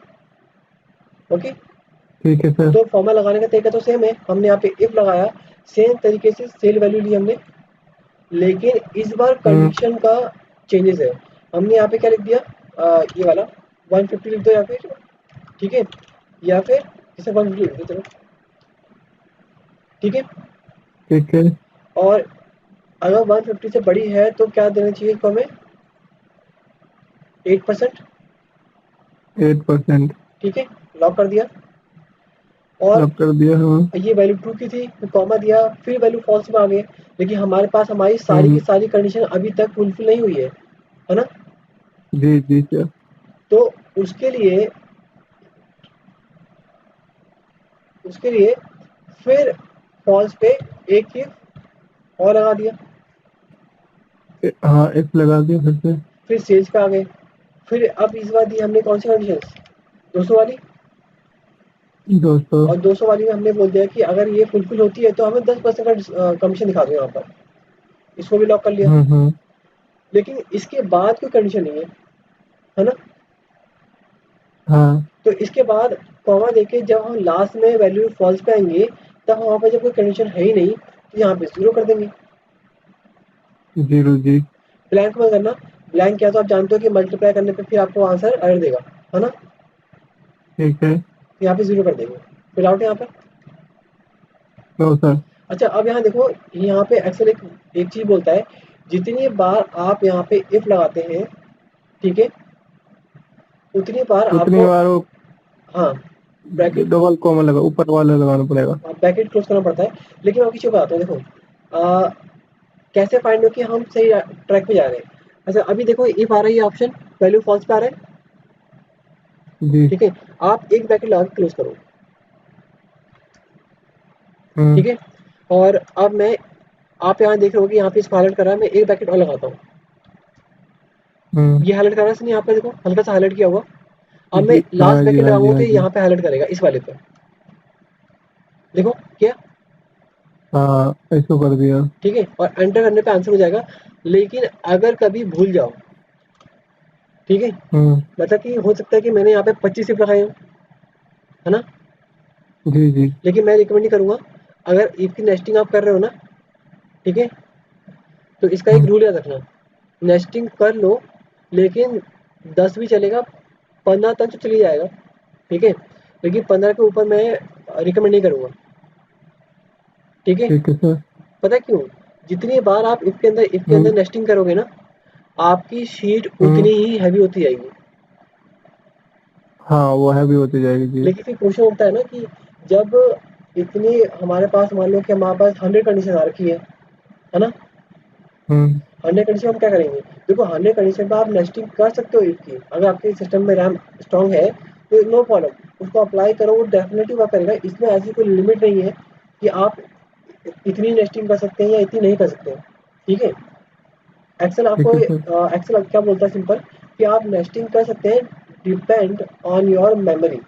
ओके। ठीक है सर। तो फॉर्मूला लगाने का तरीका तो सेम है, हमने यहाँ पे इफ लगाया, सेम तरीके से सेल वैल्यू ली हमने, लेकिन इस बार हम्म। कंडीशन का चेंजेस है। हमने यहाँ पे क्या लिख दिया, ये वाला 150 लिख दो या फिर, ठीक है, या फिर इसे 150 लिख दो, चलो। ठीक है। ठीक है। और अगर 150 से बड़ी है तो क्या देना चाहिए इसको हमें, 8%। 8%। ठीक है। लॉक कर दिया। और लॉक कर दिया। हाँ। ये वैल्यू ट्रू की थी तो कॉमा दिया, फिर वैल्यू फॉल्स में आ गए। लेकिन हमारे पास हमारी सारी की हम्म। सारी कंडीशन अभी तक फुलफिल नहीं हुई है ना। जी जी सर। तो उसके लिए उसके लिए फिर फॉल्स पे एक ही और लगा दिया। हाँ इफ लगा दिया फिर से। फिर सेल्स पे आ गए। फिर अब इस बार दी हमने कौन सी कंडीशन, 200 वाली। 200। और 200 वाली में हमने बोल दिया कि अगर ये फुलफिल होती है तो हमें 10% का कमीशन दिखा दो यहाँ पर। इसको भी लॉक कर लिया। हम्म। लेकिन इसके बाद कोई कंडीशन नहीं है ना। हाँ। तो इसके बाद कॉमा देके जब हम लास्ट में वैल्यू फॉल्स पे आएंगे तब वहाँ पर जब कोई कंडीशन है ही नहीं तो यहाँ पे जीरो कर देंगे। जीरो जी। ब्लैंक में करना, ब्लैंक क्या तो आप जानते हो कि मल्टीप्लाई करने पे फिर आपको आंसर एरर देगा, है ना। ठीक है। तो यहाँ पे जीरो कर देंगे, फिल आउट यहाँ पर। No sir. अच्छा, अब यहाँ देखो, यहाँ पे एक्सेल एक चीज बोलता है, जितनी बार आप यहाँ पे इफ लगाते हैं, ठीक है, उतनी बार उतनी आपको, बार वो हाँ, ब्रैकेट, डबल कॉमा लगा, ऊपर वाला लगाना पड़ेगा। ब्रैकेट क्लोज करना पड़ता है। लेकिन मैं आपकी चीज बताता हूँ, देखो कैसे फाइंड हो कि हम सही ट्रैक पे जा रहे हैं। अच्छा, अभी देखो इफ आ रही है ऑप्शन, वैल्यू फॉल्स पे आ रहा है, जी। ठीक है, आप एक ब्रैकेट लगा के क्लोज करो, हम्म। ठीक है, और अब मैं, आप यहाँ देख रहे हो कि यहाँ पे इसको हाईलाइट कर रहा है, मैं एक ब्रैकेट और लगाता हूँ, हम्म। ये हाईलाइट कर रहा है, नहीं, यहाँ पे देखो हल्का सा हाईलाइट किया हुआ। अब मैं जी लास्ट हाँ जी ब्रैकेट हाँ जी लगाऊंगा तो हाँ ये जी। यहाँ पे हाईलाइट करेगा इस वाले पे, देखो क्या, हाँ इसको कर दिया। ठीक है, और एंटर करने पे आंसर हो जाएगा। लेकिन अगर कभी भूल जाओ, ठीक है, हम्म। मतलब कि हो सकता है कि मैंने यहाँ पे 25 सिर्फ लगाए हो, है ना, जी जी। लेकिन मैं रिकमेंड नहीं करूंगा। अगर इफ की नेस्टिंग आप कर रहे हो ना, ठीक है, तो इसका एक हम्म। रूल याद रखना, नेस्टिंग कर लो, लेकिन 10 भी चलेगा, 15 तक तो चली जाएगा, ठीक है, लेकिन 15 के ऊपर मैं रिकमेंड नहीं करूंगा, ठीक है। ठीक है सर। पता है क्यों? जितनी बार आप इफ के अंदर हम्म। नेस्टिंग करोगे ना, आपकी शीट हम्म। उतनी ही हैवी होती जाएगी। हाँ वो हैवी होती जाएगी जी। लेकिन फिर क्वेश्चन उठता है ना कि जब इतनी हमारे पास, मान लो कि हमारे पास 100 कंडीशन आ रखी है ना, हम्म। 100 कंडीशन हम क्या करेंगे? देखो 100 कंडीशन पर आप नेस्टिंग कर सकते हो इफ की, अगर आपके सिस्टम में रैम स्ट्रांग है तो नो प्रॉब्लम, उसको अप्लाई करो, वो डेफिनेटली वर्क करेगा। इसमें ऐसी कोई लिमिट नहीं है कि आप इतनी नेस्टिंग कर सकते हैं या इतनी नहीं कर सकते हैं, ठीक है। एक्सेल आपको ठीक है सर। एक्सेल क्या बोलता है, सिंपल, कि आप नेस्टिंग कर सकते हैं, डिपेंड ऑन योर मेमोरी,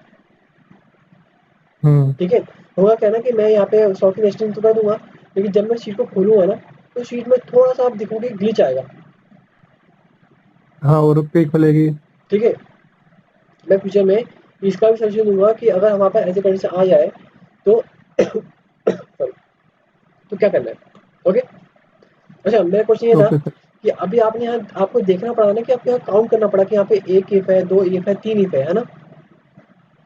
हम्म। ठीक है। होगा क्या ना कि मैं यहाँ पे 100 की नेस्टिंग तो कर दूंगा, लेकिन जब मैं शीट को खोलूंगा ना, तो शीट में थोड़ा सा आप देखोगे ग्लिच आएगा, हाँ और पे खुलेगी। ठीक है। मैं फ्यूचर में इसका भी सजेशन दूंगा कि अगर हमारे पास ऐसे कंडीशन आ जाए तो sorry, तो क्या करना है, ओके। अच्छा, मेरा क्वेश्चन ये था ओके सर। कि अभी आपने यहाँ, आपको देखना पड़ा ना कि आपको यहाँ काउंट करना पड़ा कि यहाँ पे एक इफ है, दो इफ है, तीन इफ है ना।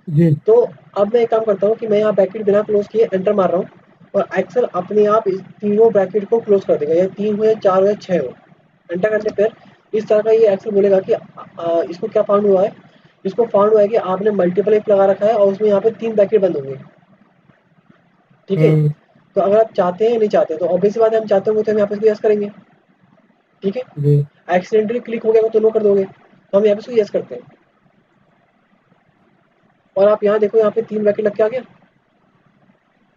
जी। तो अब मैं एक काम करता हूँ कि मैं यहाँ ब्रैकेट बिना क्लोज किए एंटर मार रहा हूँ, और एक्सेल अपने आप इस तीनों ब्रैकेट को क्लोज कर देगा, या तीन हो या चार हो या छः हो। एंटर करने पर इस तरह का ये एक्सेल बोलेगा कि इसको क्या फाउंड हुआ है, इसको फाउंड हुआ है कि आपने मल्टीपल इफ लगा रखा है और उसमें यहाँ पे तीन ब्रैकेट बंद होंगे, ठीक है। हम्म। तो अगर आप चाहते हैं या नहीं चाहते, तो ऑब्वियस बात है, हम चाहते होंगे तो हम यहाँ पे इसको यस करेंगे, ठीक है। जी। एक्सीडेंटली क्लिक हो गया तो नो कर दोगे, तो हम यहाँ पे इसको यस करते हैं। और आप यहाँ देखो, यहाँ पे तीन ब्रैकेट लग के आ गया,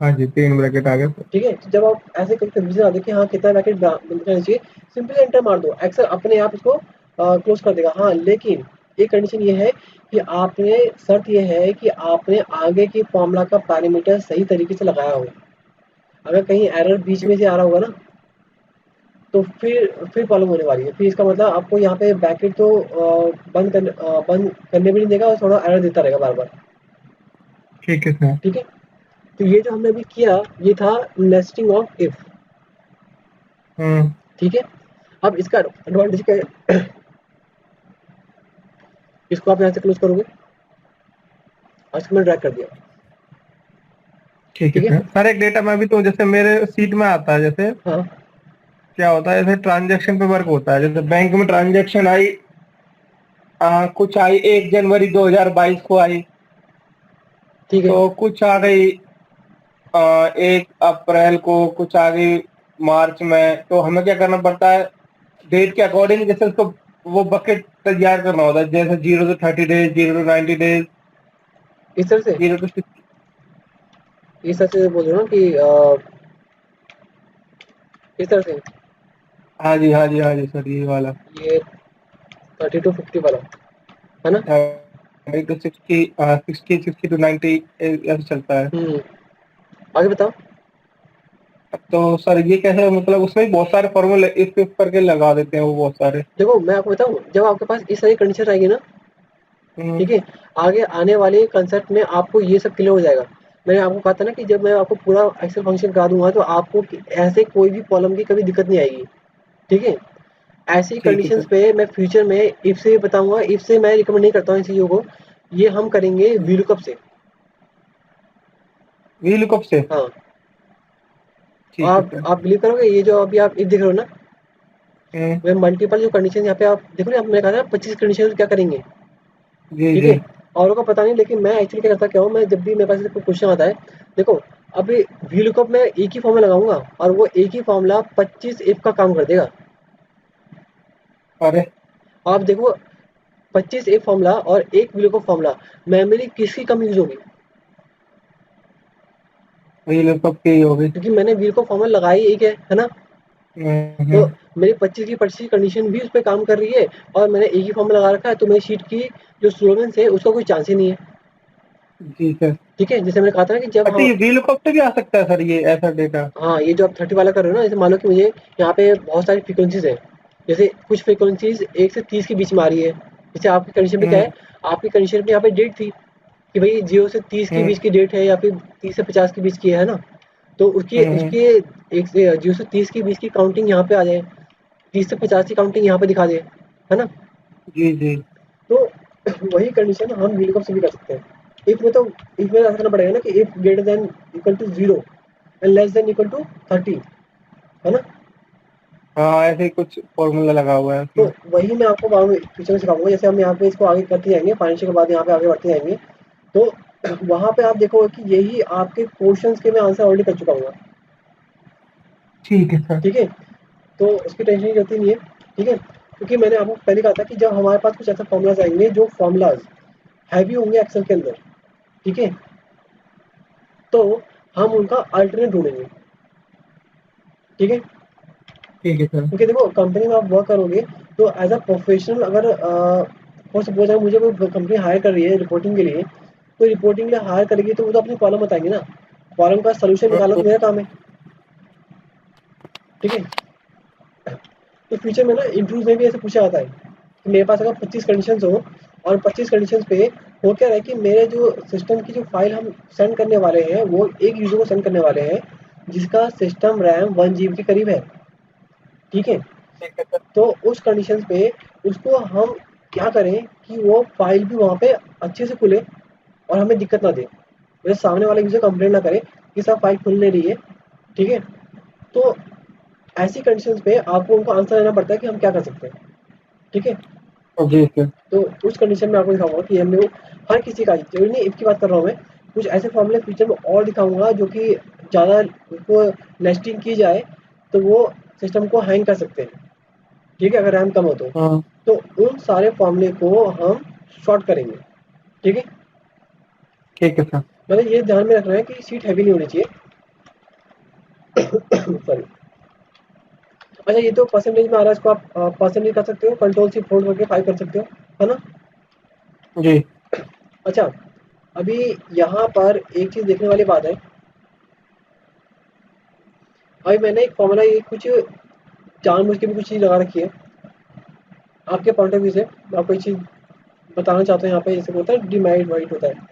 हाँ जी 3 ब्रैकेट आ गए सर। ठीक है। तो जब आप ऐसे कभी कंफ्यूजन आते कि हाँ कितना पैकेट बंद करना चाहिए, सिंपली एंटर मार दो, एक्सेल अपने आप इसको क्लोज कर देगा। हाँ, लेकिन एक कंडीशन ये है कि आपने, शर्त ये है कि आपने आगे की फॉर्मूला का पैरामीटर सही तरीके से लगाया हो। अगर कहीं एरर बीच में से आ रहा होगा ना, तो फिर प्रॉब्लम होने वाली है। फिर इसका मतलब आपको यहाँ पे ब्रैकेट तो बंद करने भी नहीं देगा, और थोड़ा एरर देता रहेगा बार बार, ठीक है सर। ठीक है। तो ये जो हमने अभी किया, ये था नेस्टिंग ऑफ इफ, हम्म। ठीक है। अब इसका एडवांटेज क्या है, इसको आप यहाँ से क्लोज करोगे, और इसको मैंने ड्रैग कर दिया, ठीक है ठीक है। सर। सर एक डेटा में भी तो जैसे मेरे सीट में आता है, जैसे हाँ, क्या होता है, जैसे ट्रांजैक्शन पे वर्क होता है, जैसे बैंक में ट्रांजैक्शन आई, कुछ आई 1 जनवरी 2022 को आई, ठीक है। तो कुछ आ गई 1 अप्रैल को, कुछ आ गई मार्च में। तो हमें क्या करना पड़ता है, डेट के अकॉर्डिंग जैसे उसको वो बकेट तैयार करना होता है, जैसे 0 to 30 डेज, 0 to 90 डेज, इस तरह से, 0 to 60। इस तरह से बोल रहे हो ना कि इस तरह से, हाँ जी हाँ जी हाँ जी सर, ये वाला ये 30 to 50 वाला, है ना। 60 to 90 ऐसे चलता है। आगे बताओ। तो सर ये कैसे, मतलब उसमें भी बहुत सारे फॉर्मूले इफ करके लगा देते हैं वो बहुत सारे। देखो मैं आपको बताऊँ, जब आपके पास इस तरह की कंडीशन आएगी ना, हम्म। ठीक है, आगे आने वाले कंसेप्ट में आपको ये सब क्लियर हो जाएगा। मैंने आपको कहा था ना कि जब मैं आपको पूरा एक्सेल फंक्शन करा दूंगा तो आपको ऐसे कोई भी प्रॉब्लम की कभी दिक्कत नहीं आएगी, ठीक है। ऐसी ठीक है कंडीशंस सर। पे मैं फ्यूचर में इफ से बताऊंगा, इफ से मैं रिकमेंड नहीं करता हूँ इन चीज़ों को, ये हम करेंगे वीलुकअप से। वी लुकअप से। हाँ, ठीक है सर। आप बिलीव करोगे, ये जो अभी आप देख रहे हो ना, हम्म। वे मल्टीपल जो कंडीशन यहाँ पे आप देखो ना, मैंने कहा था 25 कंडीशन क्या करेंगे, जी ठीक जी। है। औरों को पता नहीं, लेकिन मैं एक्चुअली क्या करता क्या हूँ, मैं जब भी मेरे पास कोई क्वेश्चन आता है, देखो अभी वी लुकअप में एक ही फॉर्मूला लगाऊंगा और वो एक ही फॉर्मूला 25 इफ का काम कर देगा। अरे आप देखो 25 इफ फॉर्मूला और एक वी लुकअप फॉर्मूला, मेमोरी किसकी कम यूज होगी, वही लोग कब की हो गई। क्योंकि मैंने वी लुकअप फॉर्मूला लगाई एक है ना। तो हम्म। मेरी 25 की कंडीशन भी उस पर काम कर रही है, और मैंने एक ही फॉर्मूला लगा रखा है, तो मेरी शीट की जो स्लोगन है उसका कोई चांस ही नहीं है। जी सर। ठीक है, जैसे मैंने कहा था ना कि जब अच्छा, हम, ये वीलकॉप से भी आ सकता है सर, ये ऐसा डेटा? हाँ, ये जो आप 30 वाला कर रहे हो ना, जैसे मान लो कि मुझे यहाँ पे बहुत सारी फ्रीक्वेंसीज है, जैसे कुछ फ्रीक्वेंसीज 1 से 30 के बीच में आ रही है। जैसे आपकी कंडीशन पे क्या हम्म। है, आपकी कंडीशन पे यहाँ पे डेट थी कि भाई 0 से 30 के हम्म। बीच की डेट है, या फिर 30 से 50 के बीच की है ना। तो उसकी हम्म। उसके एक से 0 से 30 के बीच की काउंटिंग यहाँ पे आ जाए, 30 से 50 की काउंटिंग यहाँ पे दिखा दे, है ना। जी जी। तो वही कंडीशन हम वीलकप से भी कर सकते हैं। इफ में तो इफ में ऐसा करना पड़ेगा ना कि if greater than equal to 0 and less than equal to 30, है ना। हाँ, ऐसे ही कुछ फॉर्मूला लगा हुआ है तो उसमें। वही मैं आपको बाद में फ्यूचर में सिखाऊंगा, जैसे हम यहाँ पे इसको आगे करते जाएंगे, फाइनेंशियल के बाद यहाँ पे आगे बढ़ते जाएंगे। तो वहाँ पे आप देखोगे कि यही आपके क्वेश्चंस के मैं आंसर ऑलरेडी कर चुका हूँ, ठीक है सर। ठीक है। तो उसकी टेंशन की जरूरत ही नहीं है, ठीक है। क्योंकि मैंने आपको पहले कहा था कि जब हमारे पास कुछ ऐसे फॉर्मूलाज आएंगे जो फॉर्मूलाज हैवी होंगे एक्सेल के अंदर, ठीक है, तो हम उनका अल्टरनेट ढूंढेंगे, ठीक है। ठीक है सर। क्योंकि देखो कंपनी में आप वर्क करोगे, तो एज अ प्रोफेशनल अगर फॉर सपोज अगर मुझे कोई कंपनी हायर कर रही है रिपोर्टिंग के लिए, तो रिपोर्टिंग के लिए हायर करेगी तो वो तो अपनी प्रॉब्लम बताएंगे ना, प्रॉब्लम का सोल्यूशन निकालना तो हम्म। मेरा काम है, ठीक है। तो फ्यूचर में ना इंटरव्यूज में भी ऐसे पूछा जाता है कि मेरे पास अगर 25 कंडीशंस हो, और 25 कंडीशंस पे हो क्या रहा है कि मेरे जो सिस्टम की जो फाइल हम सेंड करने वाले हैं वो एक यूजर को सेंड करने वाले हैं जिसका सिस्टम रैम 1 GB के करीब है, ठीक है। ठीक है सर। तो उस कंडीशन पे उसको हम क्या करें कि वो फाइल भी वहाँ पे अच्छे से खुले और हमें दिक्कत ना दे, मेरे सामने वाला यूजर कंप्लेन ना करे कि सब फाइल खुल नहीं रही है, ठीक है। तो ऐसी कंडीशंस पे आपको उनको आंसर देना पड़ता है कि हम क्या कर सकते हैं, ठीक है। जी सर। तो उस कंडीशन में आपको दिखाऊंगा कि हमने हर किसी का, जरूरी नहीं इफ की बात कर रहा हूँ मैं, कुछ ऐसे फॉर्मूले फ्यूचर में और दिखाऊंगा जो कि ज़्यादा उसको नेस्टिंग की जाए तो वो सिस्टम को हैंग कर सकते हैं, ठीक है, अगर रैम कम हो तो। हाँ। तो उन सारे फॉर्मूले को हम शॉर्ट करेंगे, ठीक है। ठीक है सर। मतलब ये ध्यान में रखना है कि सीट हैवी नहीं होनी चाहिए। सॉरी। अच्छा, ये तो परसेंटेज में आ रहा है, इसको आप परसेंटेज कर सकते हो, कंट्रोल सी फोल्ड करके 5 कर सकते हो, है ना। जी। अच्छा, अभी यहाँ पर एक चीज़ देखने वाली बात है। अभी मैंने एक फॉर्मूला ये कुछ जानबूझ के भी कुछ चीज़ लगा रखी है आपके पॉइंट ऑफ व्यू से। मैं आपको एक चीज़ बताना चाहता हूँ यहाँ पे, जैसे होता है डिमाइड वाइट होता है,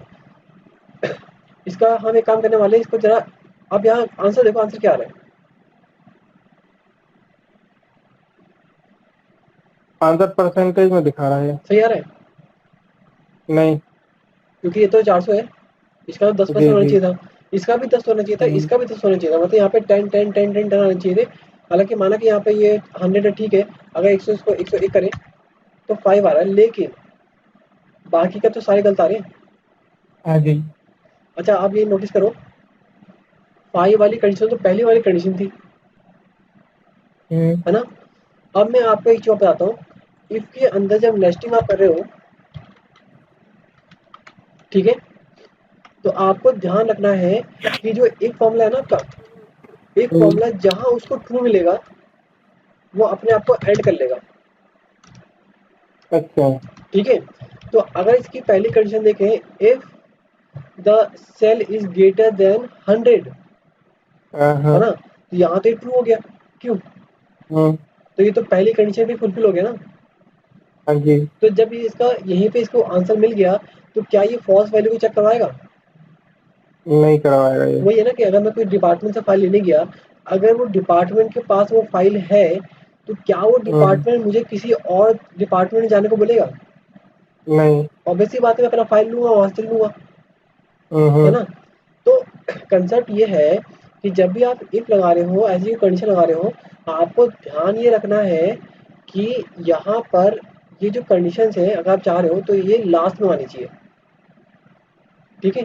इसका हम एक काम करने वाले हैं, इसको जरा आप यहाँ आंसर देखो, आंसर क्या आ रहा है, आंसर परसेंटेज में दिखा रहा है। सही आ रहा है, नहीं। क्योंकि ये तो 400 है, इसका तो 10% जी होना जी। चाहिए था, इसका भी 10 होना चाहिए था, हम्म। इसका भी 10 होना चाहिए था, मतलब यहाँ पे 10 10 10 10 10 आना चाहिए थे। हालांकि माना कि यहाँ पे ये 100 है, ठीक है, अगर 100 इसको 101 करें तो 5 आ रहा है, लेकिन बाकी का तो सारे गलत आ रहे हैं। हाँ जी। अच्छा, आप ये नोटिस करो, 5 वाली कंडीशन तो पहली वाली कंडीशन थी, हम्म। है ना। अब मैं आपको एक चीज बताता हूँ, इफ के अंदर जब नेस्टिंग आप कर रहे हो, ठीक है, तो आपको ध्यान रखना है कि जो एक फॉर्मूला है ना आपका, एक हम्म। फॉर्मूला जहां उसको ट्रू मिलेगा वो अपने आप को ऐड कर लेगा, अच्छा। ठीक है। तो अगर इसकी पहली कंडीशन देखें, if the sale is greater than 100, हाँ है हाँ। ना, तो यहाँ तो ये ट्रू हो गया, क्यों, हम्म। तो ये तो पहली कंडीशन भी फुलफिल हो गया ना। हाँ जी। तो जब ये इसका यहीं पे इसको आंसर मिल गया, तो क्या ये फॉल्स वैल्यू को चेक करवाएगा। नहीं करवाएगा ये। वही है ना कि अगर मैं कोई डिपार्टमेंट से फाइल लेने गया, अगर वो डिपार्टमेंट के पास वो फाइल है, तो क्या वो हम्म। डिपार्टमेंट मुझे किसी और डिपार्टमेंट में जाने को बोलेगा। नहीं। ऑब्वियसली बात है, मैं अपना फाइल लूंगा, वहां से लूंगा, है हम्म। ना। तो कंसेप्ट ये है कि जब भी आप इफ लगा रहे हो, ऐसी कंडीशन लगा रहे हो, आपको ध्यान ये रखना है कि यहाँ पर ये जो कंडीशंस है, अगर आप चाह रहे हो तो ये लास्ट में आनी चाहिए, ठीक है।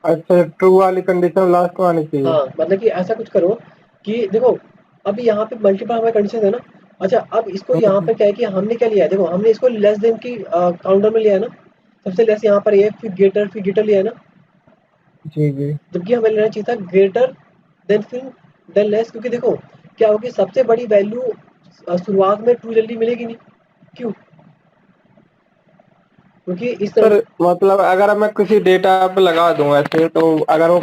अच्छा, ट्रू वाली कंडीशन लास्ट में आनी चाहिए। हाँ, मतलब कि ऐसा कुछ करो कि देखो अभी यहाँ पे मल्टीपल हमारे कंडीशन है ना। अच्छा, अब इसको यहाँ हम्म, पे क्या है कि हमने क्या लिया है, देखो हमने इसको लेस देन की काउंटर में लिया है ना, सबसे लेस यहाँ पर ये फिर ग्रेटर लिया है ना, जी जी। जबकि हमें लेना चाहिए था ग्रेटर देन लेस, क्योंकि देखो क्या होगी, सबसे बड़ी वैल्यू शुरुआत में ट्रू जल्दी मिलेगी नहीं, क्यों? क्योंकि इस सर तरह मतलब अगर मैं किसी डेटा पे लगा दूं ऐसे, तो अगर वो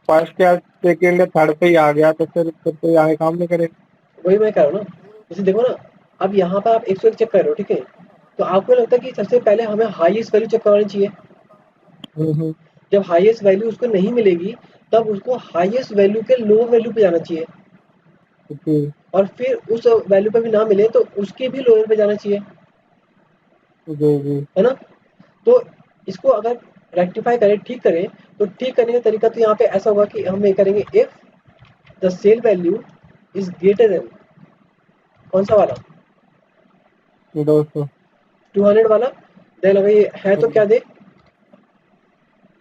फर्स्ट या सेकेंड या थर्ड पे ही आ गया तो फिर तो ये आगे काम नहीं करेगा। वही मैं कह रहा हूँ ना, जैसे देखो ना, अब यहाँ पर आप 101 चेक कर रहे हो, ठीक है, तो आपको लगता है कि सबसे पहले हमें हाईएस्ट वैल्यू चेक करवानी चाहिए। हम्म। जब हाईएस्ट वैल्यू उसको नहीं मिलेगी, तब उसको हाईएस्ट वैल्यू के लोअर वैल्यू पे जाना चाहिए, जी और फिर उस वैल्यू पे भी ना मिले तो उसके भी लोअर पे जाना चाहिए, जी जी। है ना। तो इसको अगर रेक्टिफाई करें, ठीक करें, तो ठीक करने का तरीका तो यहाँ पे ऐसा होगा कि हम ये करेंगे, if the sale value is greater than, कौन सा वाला, 200। 200 वाला, देन अगर ये है तो क्या दे,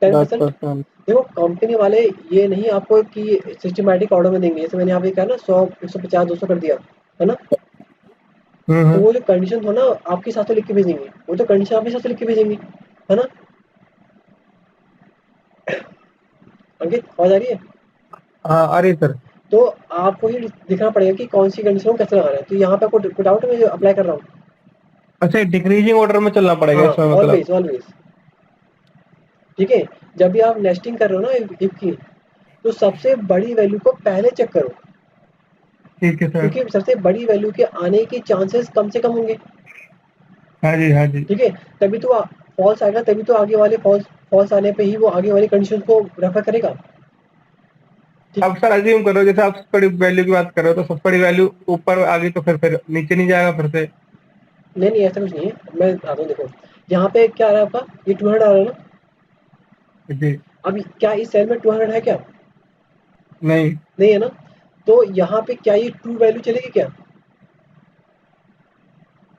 10%। 10%। देखो कंपनी वाले ये नहीं आपको कि सिस्टमैटिक ऑर्डर में देंगे, जैसे मैंने यहाँ पे कहा ना 100 150 200 कर दिया, है ना। तो हम्म। वो जो कंडीशन हो ना, आपके साथ तो लिख के भेजेंगे, वो तो कंडीशन आपके साथ तो लिख के भेजेंगे, है ना। अंकित आवाज आ रही है? हाँ, अरे सर। तो आपको ही दिखना पड़ेगा कि कौन सी कंडीशन को कैसे लगाना है, तो यहाँ पे आपको कुछ डाउट है, मैं जो अप्लाई कर रहा हूँ। अच्छा, डिक्रीजिंग ऑर्डर में चलना पड़ेगा हाँ, इसमें मतलब। ऑलवेज ऑलवेज, ठीक है। जब भी आप नेस्टिंग कर रहे हो ना इफ की, तो सबसे बड़ी वैल्यू को पहले चेक करो, ठीक है सर। क्योंकि सबसे बड़ी वैल्यू के आने के चांसेस कम से कम होंगे, हाँ जी हाँ जी। ठीक है। तभी तो फॉल्स आएगा, तभी तो आगे वाले फॉल्स फॉल्स आने पे ही वो आगे वाली कंडीशन को रेफर करेगा, ठीक। अब सर अज्यूम करो, जैसे आप सबसे बड़ी वैल्यू की बात कर रहे हो, तो सबसे बड़ी वैल्यू ऊपर आ गई तो फिर नीचे नहीं जाएगा फिर से। नहीं नहीं, ऐसा कुछ नहीं है, मैं आता हूँ, देखो यहाँ पे क्या आ रहा है आपका, ये 200 आ रहा है ना। जी। अब क्या इस सेल में 200 है क्या? नहीं, नहीं है ना। तो यहाँ पे क्या ये ट्रू वैल्यू चलेगी क्या?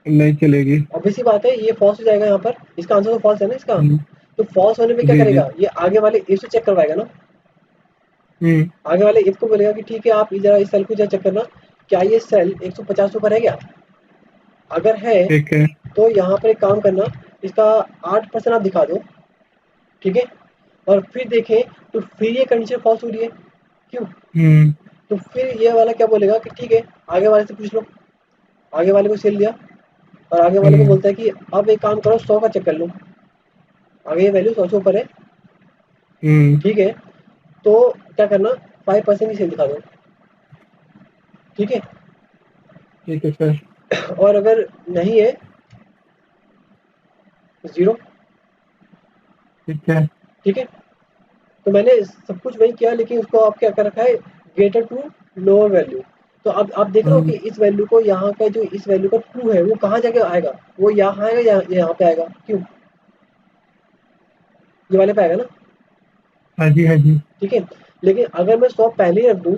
नहीं चलेगी। ऑब्वियस सी बात है, ये फॉल्स हो जाएगा यहाँ पर, इसका आंसर तो फॉल्स है ना इसका। हम्म, तो फॉल्स होने पे क्या जी जी। करेगा, ये आगे वाले इफ से चेक करवाएगा ना, हम्म। आगे वाले इफ को बोलेगा कि ठीक है आप जरा इस सेल को जरा चेक करना, क्या ये सेल 150 ऊपर है क्या? अगर है, ठीक है। तो यहाँ पर एक काम करना, इसका 8% आप दिखा दो, ठीक है, और फिर देखें, तो फिर ये कंडीशन फॉल्स हो रही है, क्यों? हम्म तो फिर ये वाला क्या बोलेगा कि ठीक है, आगे वाले से पूछ लो, आगे वाले को सेल दिया, और आगे वाले को हम्म बोलता है कि अब एक काम करो 100 का चेक कर लो, आगे ये वैल्यू 100 से ऊपर है, हम्म। ठीक है, तो क्या करना, 5% की सेल दिखा दो, ठीक है। ठीक है सर। और अगर नहीं है, जीरो, ठीक है। ठीक है। तो मैंने सब कुछ वही किया, लेकिन उसको आप क्या कर रखा है, ग्रेटर टू लोअर वैल्यू। तो अब आप देख रहे हो कि हम्म। इस वैल्यू को, यहाँ का जो इस वैल्यू का ट्रू है वो कहाँ जाके आएगा, वो यहाँ आएगा या यहाँ पे आएगा, क्यों? ये वाले पे आएगा ना, हाँ जी हाँ जी। ठीक है। लेकिन अगर मैं 100 पहले ही रख दूँ,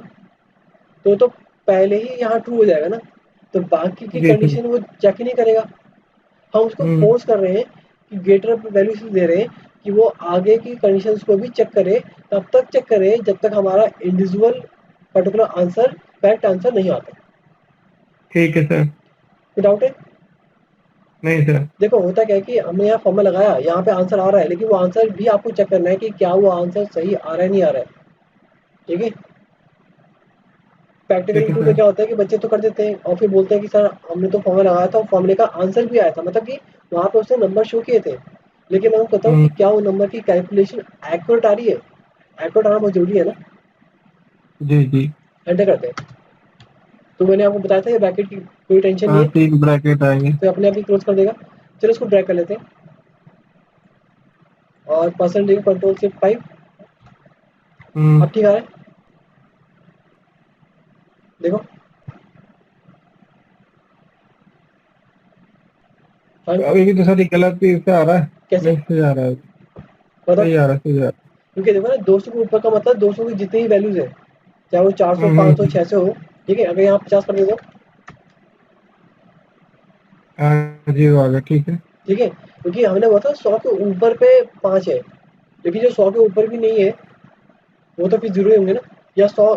तो पहले ही यहाँ ट्रू हो जाएगा ना, तो बाकी की जी सर। कंडीशन वो चेक ही नहीं करेगा। हम उसको हम्म फोर्स कर रहे हैं कि ग्रेटर वैल्यू इसलिए दे रहे हैं कि वो आगे की कंडीशंस को भी चेक करे, तब तक चेक करे जब तक हमारा individual particular answer, correct answer नहीं आता। ठीक है सर। कोई डाउट है? नहीं सर। देखो होता क्या है कि हमने यहाँ फॉर्मूला लगाया, यहाँ पे आंसर आ रहा है, लेकिन वो आंसर भी आपको चेक करना है कि क्या वो आंसर सही आ रहा है नहीं आ रहा है, ठीक है। प्रैक्टिकल ठीक है इंटरव्यू में सर। क्या होता है कि बच्चे तो कर देते हैं और फिर बोलते हैं कि सर हमने तो फॉर्मूला लगाया था, फॉर्मूले का आंसर भी आया था, मतलब कि वहाँ पे उसने नंबर शो किए थे, लेकिन मैं कहता हूँ कि हम्म। क्या वो नंबर की कैलकुलेशन एक्यूरेट आ रही है, एक्यूरेट आना बहुत जरूरी है ना, जी जी। एंटर करते हैं। तो मैंने आपको बताया था ये ब्रैकेट की कोई टेंशन नहीं हाँ, है, 3 ब्रैकेट आएंगे। तो अपने आप ही क्लोज कर देगा। चलो इसको ड्रैग कर लेते हैं, और परसेंटेज कंट्रोल शिफ्ट 5, हम्म। अब ठीक आ रहा है, देखो। हाँ, अभी भी तो सर ये गलत भी से आ रहा है। कैसे, नहीं, सही आ रहा है। बताओ। सही आ रहा है, सही आ रहा है। क्योंकि देखो ना 200 के ऊपर का मतलब 200 की जितनी ही वैल्यूज है, चाहे वो 400 हम्म, 500 600 हो, ठीक है। अगर यहाँ 50 कर दे दो, हाँ जी वो आ गया, ठीक है। ठीक है, क्योंकि हमने बोला था 100 के ऊपर पे 5 है, लेकिन जो 100 के ऊपर भी नहीं है वो तो फिर जीरो ही होंगे ना, या 100,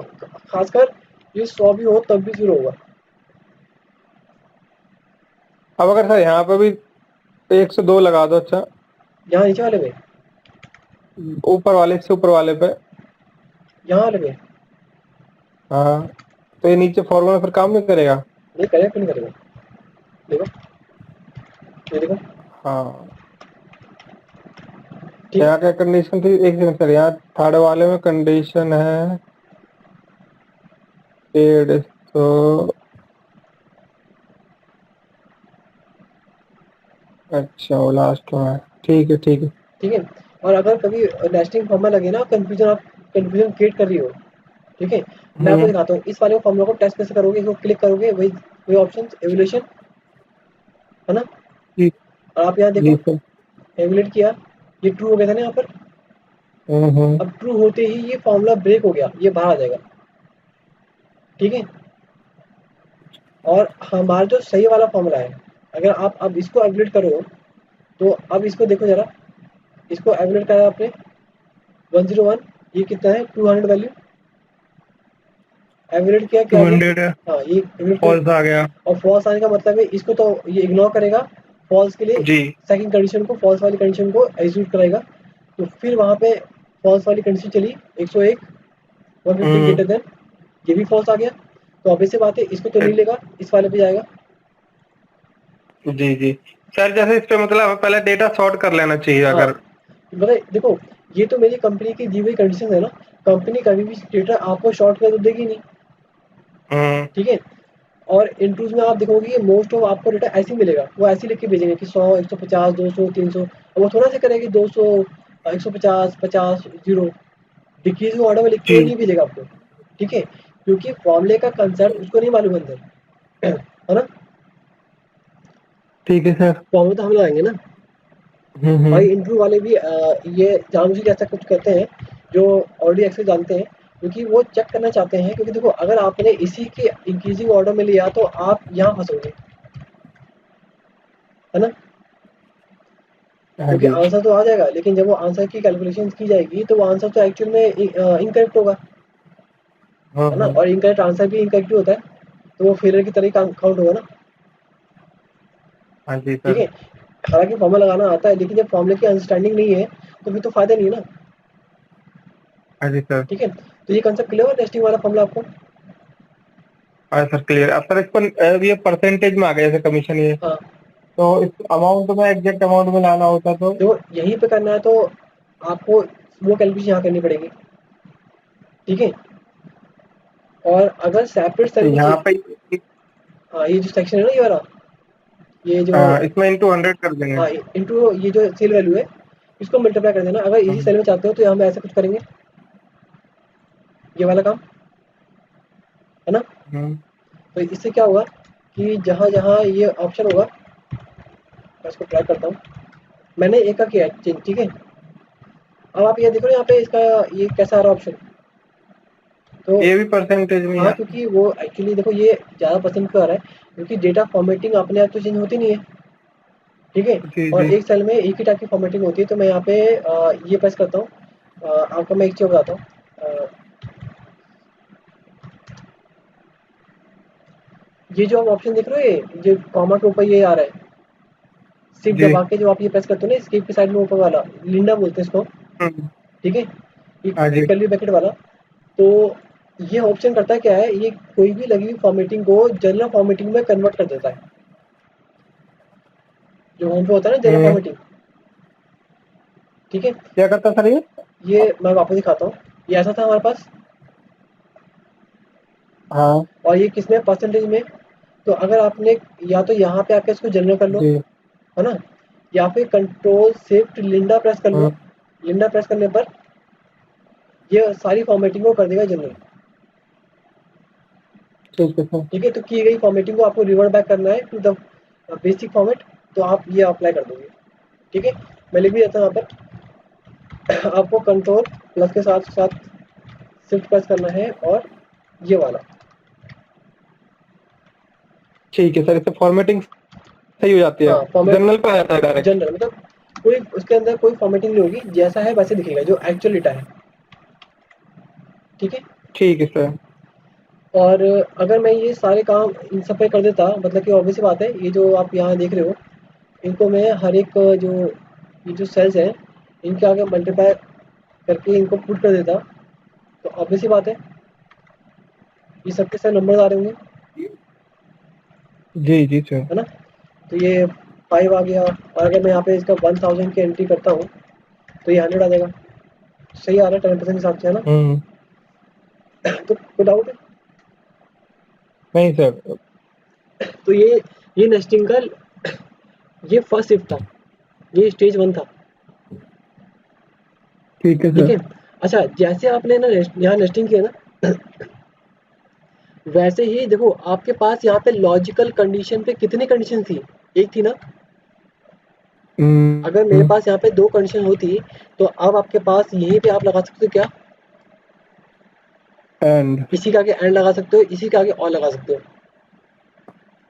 खासकर ये 100 भी हो तब भी जीरो होगा। अब अगर सर यहाँ पे भी 102 लगा दो, अच्छा यहाँ नीचे वाले में, ऊपर वाले से ऊपर वाले पे। यहाँ वाले में हाँ, तो ये नीचे फॉर्मूला फिर काम नहीं करेगा। नहीं करेगा, क्यों नहीं करेगा? देखो, ये देखो, हाँ, ठीक। यहाँ क्या कंडीशन थी, एक सेकंड सर, यहाँ थर्ड वाले में कंडीशन है पेड, तो अच्छा वो लास्ट में है। ठीक है, ठीक है। ठीक है, और अगर कभी नेस्टिंग फॉर्मूला लगे ना, कंफ्यूजन, आप कंफ्यूजन क्रिएट कर रही हो, ठीक है, मैं आपको हम्म। दिखाता हूँ इस वाले फॉर्मूला को टेस्ट कैसे करोगे। इसको क्लिक करोगे, वही वही ऑप्शन एवुलेशन, है ना, ठीक। और आप यहाँ जी देखो, सर। एवुलेट किया, ये ट्रू हो गया था ना यहाँ पर। हम्म। अब ट्रू होते ही ये फॉर्मूला ब्रेक हो गया, ये बाहर आ जाएगा, ठीक है। और हमारा जो सही वाला फॉर्मूला है, अगर आप अब इसको एवुलेट करो, तो अब इसको देखो जरा, इसको एवुलेट करा आपने 101, ये कितना है 200 वैल्यू, एवुलेट किया, क्या टू आ गया? हंड्रेड है। हाँ, ये एवुलेट कर, फॉल्स आ गया। और फॉल्स आने का मतलब है इसको तो ये इग्नोर करेगा, फॉल्स के लिए जी। सेकंड कंडीशन को, फॉल्स वाली कंडीशन को एग्जीक्यूट कराएगा। तो फिर वहाँ पे फॉल्स वाली कंडीशन चली 101, 150 हम्म। ग्रेटर देन, ये भी फॉल्स आ गया। तो ऑब्वियस सी बात है इसको तो नहीं लेगा, इस वाले पे जाएगा। जी जी। सर जैसे इस पे मतलब हमें पहले डेटा सॉर्ट कर लेना चाहिए हाँ, अगर। मतलब देखो, ये तो मेरी कंपनी की दी हुई कंडीशन है ना, कंपनी कभी भी डेटा आपको शॉर्ट कर तो देगी नहीं, हम्म। ठीक है। और इंटरव्यूज में आप देखोगे मोस्ट ऑफ आपको डेटा ऐसे ही मिलेगा, वो ऐसे लिख के भेजेंगे कि 100 150 200 300, अब वो थोड़ा सा करेगा कि 200 150 50 जीरो, डिक्रीजिंग ऑर्डर में लिख के वो जी। नहीं भेजेगा आपको, ठीक है, क्योंकि फॉर्मूले का कंसेप्ट उसको नहीं मालूम अंदर है ना। ठीक है सर। फॉर्मूला तो हम लगाएंगे ना। हम्म। भाई इंटरव्यू वाले भी ये जानबूझ के ऐसा कुछ करते हैं, जो ऑलरेडी एक्सेल जानते हैं, क्योंकि वो चेक करना चाहते हैं, क्योंकि देखो अगर आपने इसी के इंक्रीजिंग ऑर्डर में लिया तो आप यहाँ फंसोगे, है ना, हाँ क्योंकि जी। आंसर तो आ जाएगा, लेकिन जब वो आंसर की कैलकुलेशन की जाएगी तो वो आंसर तो एक्चुअल में इनकरेक्ट होगा, है ना, हम्म। और इनकरेक्ट आंसर भी इनकरेक्ट ही होता है, तो वो फेलियर की तरह ही काउंट होगा ना, हाँ जी ठीक सर। है। हालांकि फॉर्मूला लगाना आता है, लेकिन जब फॉर्मूले की अंडरस्टैंडिंग नहीं है तो फिर तो फायदा नहीं है ना, हाँ जी सर। ठीक है। तो ये कंसेप्ट क्लियर हुआ टेस्टिंग वाला फॉर्मूला आपको? हाँ सर क्लियर। अब सर इसको ये परसेंटेज में आ गया जैसे कमीशन ये, हाँ, तो इस अमाउंट में एग्जैक्ट अमाउंट में लाना होता तो। देखो यहीं पे करना है तो आपको वो कैलकुलेशन यहाँ करनी पड़ेगी, ठीक है। और अगर सेपरेट अच्छा सेल में यहाँ पे हाँ, ये जो सेक्शन है ना, ये वाला, ये जो, इसमें इंटू 100 कर देंगे। हाँ, इंटू ये जो सेल वैल्यू है, इसको मल्टीप्लाई कर देना। अगर इसी हम्म। सेल में चाहते हो तो हम ऐसे कुछ करेंगे, ये वाला काम, है ना। हम्म। तो इससे क्या होगा कि जहाँ जहाँ ये ऑप्शन होगा, मैं इसको ट्राई करता हूँ, मैंने एक का किया है चेंज, ठीक है। अब आप ये देखो ना यहाँ पे इसका ये कैसा आ रहा है ऑप्शन, तो ये भी परसेंटेज में ही हाँ, क्योंकि वो एक्चुअली देखो ये ज़्यादा परसेंट पे आ रहा है, क्योंकि डेटा फॉर्मेटिंग अपने आप तो चेंज होती नहीं है, ठीक है। जी और जी। एक सेल में एक ही टाइप की फॉर्मेटिंग होती है। तो मैं यहाँ पे ये प्रेस करता हूँ, आपको मैं एक चीज़ बताता हूँ, ये जो आप ऑप्शन देख रहे हो, ये जो कॉमा के ऊपर ये आ रहा है, शिफ्ट जी। दबा के जो आप ये प्रेस करते हो ना, स्केप की साइड में ऊपर वाला, लिंडा बोलते हैं इसको, हम्म। ठीक है, ये हाँ जी। कर्ली ब्रैकेट वाला। तो ये ऑप्शन करता है क्या है, ये कोई भी लगी हुई फॉर्मेटिंग को जनरल फॉर्मेटिंग में कन्वर्ट कर देता है, जो होम पे होता है ना जनरल हम्म। फॉर्मेटिंग, ठीक है। क्या करता सर ये? ये मैं वापस दिखाता हूँ, ये ऐसा था हमारे पास, हाँ और ये किसमें परसेंटेज में। तो अगर आपने या तो यहाँ पे आके इसको जनरल कर लो, जी। है ना, या फिर कंट्रोल शिफ्ट लिंडा प्रेस कर लो, हम्म। लिंडा प्रेस करने पर ये सारी फॉर्मेटिंग को कर देगा जनरल, ठीक है सर। ठीक है। तो की गई फॉर्मेटिंग को आपको रिवर्ट बैक करना है टू द बेसिक फॉर्मेट, तो आप ये अप्लाई कर दोगे, ठीक है। मैं लिख भी देता हूँ यहाँ पर आपको कंट्रोल प्लस के साथ साथ शिफ्ट प्रेस करना है और ये वाला। ठीक है सर, इससे फॉर्मेटिंग सही हो जाती है, हाँ फॉर्मेट जनरल पे आ जाता है डायरेक्ट। जनरल मतलब कोई उसके अंदर कोई फॉर्मेटिंग नहीं होगी, जैसा है वैसे दिखेगा जो एक्चुअल डेटा है। ठीक है। ठीक है सर। और अगर मैं ये सारे काम इन सब पे कर देता, मतलब कि ऑब्वियस सी बात है, ये जो आप यहाँ देख रहे हो इनको मैं हर एक जो ये जो सेल्स हैं इनके आगे मल्टीप्लाई करके इनको पुट कर देता, तो ऑब्वियस सी बात है ये सबके साथ नंबर आ रहे होंगे, जी जी सर। है ना। तो ये 5 आ गया, और अगर मैं यहाँ पे इसका 1000 की एंट्री करता हूँ तो ये 100 आ जाएगा। सही आ रहा है 10% के हिसाब से, है ना। हम्म। तो कोई डाउट है? नहीं सर। तो ये नेस्टिंग का ये फर्स्ट शिफ्ट था, ये स्टेज 1 था। ठीक है ठीक सर। है। अच्छा, जैसे आपने ना यहाँ नेस्टिंग किया ना वैसे ही देखो आपके पास यहाँ पे लॉजिकल कंडीशन पे कितनी कंडीशन थी, एक थी ना। अगर मेरे हम्म। पास यहाँ पे 2 कंडीशन होती तो अब आपके पास यहीं पे आप लगा सकते हो क्या, एंड। इसी के आगे एंड लगा सकते हो, इसी के आगे और लगा सकते हो।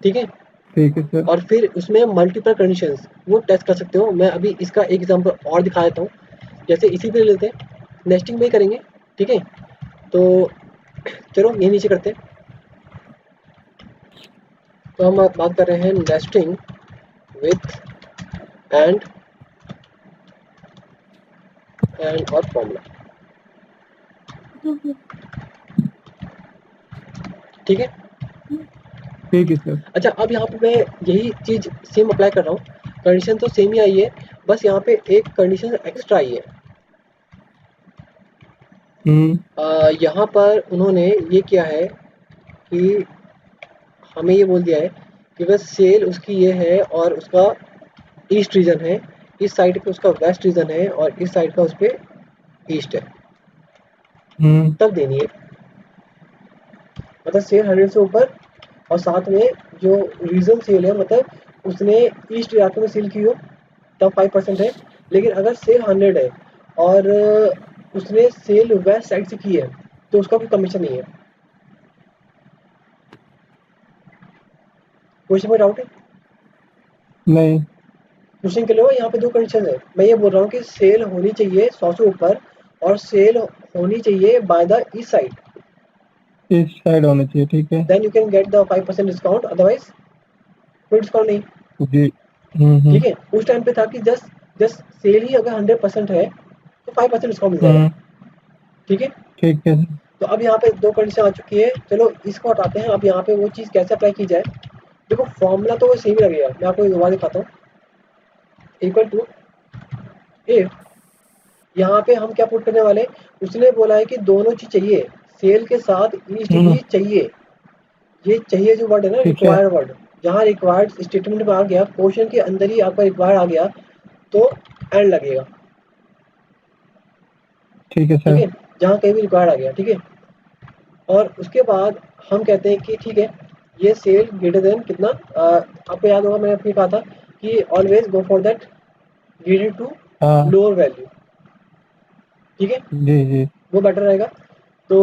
ठीक है। ठीक है सर। और फिर उसमें मल्टीपल कंडीशंस वो टेस्ट कर सकते हो। मैं अभी इसका एक एग्जांपल और दिखा देता हूँ। जैसे इसी पे लेते हैं, नेस्टिंग में ही करेंगे। ठीक है। तो चलो ये नीचे करते हैं। तो हम बात कर रहे हैं नेस्टिंग विथ एंड और फॉर्मूला। ठीक है। ठीक है सर। अच्छा, अब यहाँ पे मैं यही चीज़ सेम अप्लाई कर रहा हूँ, कंडीशन तो सेम ही आई है, बस यहाँ पे एक कंडीशन एक्स्ट्रा आई है। हम्म। यहाँ पर उन्होंने ये किया है कि हमें ये बोल दिया है कि बस सेल उसकी ये है और उसका ईस्ट रीजन है, इस साइड पे उसका वेस्ट रीजन है और इस साइड का उस पे ईस्ट है, हम्म। तब देनी है। मतलब सेल 100 से ऊपर और साथ में जो रीजन सेल है, मतलब उसने ईस्ट इलाके में सेल की हो तब 5% है। लेकिन अगर सेल 100 है और उसने सेल वेस्ट साइड से की है तो उसका कोई कमीशन नहीं है। क्वेश्चन में डाउट है? नहीं। क्वेश्चन के लिए यहाँ पे 2 कंडीशन है। मैं ये बोल रहा हूँ कि सेल होनी चाहिए 100 से ऊपर और सेल होनी चाहिए बाय द ईस्ट साइड, इस साइड होना चाहिए, ठीक है। Then you can get the 5% discount, otherwise कोई डिस्काउंट नहीं। जी। ठीक है। उस टाइम पे था कि जस्ट जस्ट सेल ही अगर 100% है तो 5% डिस्काउंट मिल जाएगा। हम्म। ठीक है। ठीक है सर। तो अब यहाँ पे 2 कंडीशन आ चुकी है, चलो इसको हटाते हैं। अब यहाँ पे वो चीज़ कैसे अप्लाई की जाए। देखो फॉर्मूला तो सेम ही लगेगा, मैं आपको दोबारा दिखाता हूँ। इक्वल टू इफ, यहाँ पे हम क्या पुट करने वाले, उसने बोला है कि दोनों चीज चाहिए, सेल के साथ ईस्ट भी हम्म। चाहिए। ये चाहिए जो वर्ड है ना, ठीक है। रिक्वायर्ड वर्ड, जहाँ रिक्वायर्ड स्टेटमेंट में आ गया, क्वेश्चन के अंदर ही आपका रिक्वायर्ड आ गया तो एंड लगेगा। ठीक है ठीक सर। है। जहाँ कहीं भी रिक्वायर्ड आ गया। ठीक है। और उसके बाद हम कहते हैं कि ठीक है, ये सेल ग्रेटर देन कितना, आपको याद होगा मैंने आपको कहा था कि always go for that greater to हाँ। Lower value. ठीक है। जी जी। वो बेटर रहेगा। तो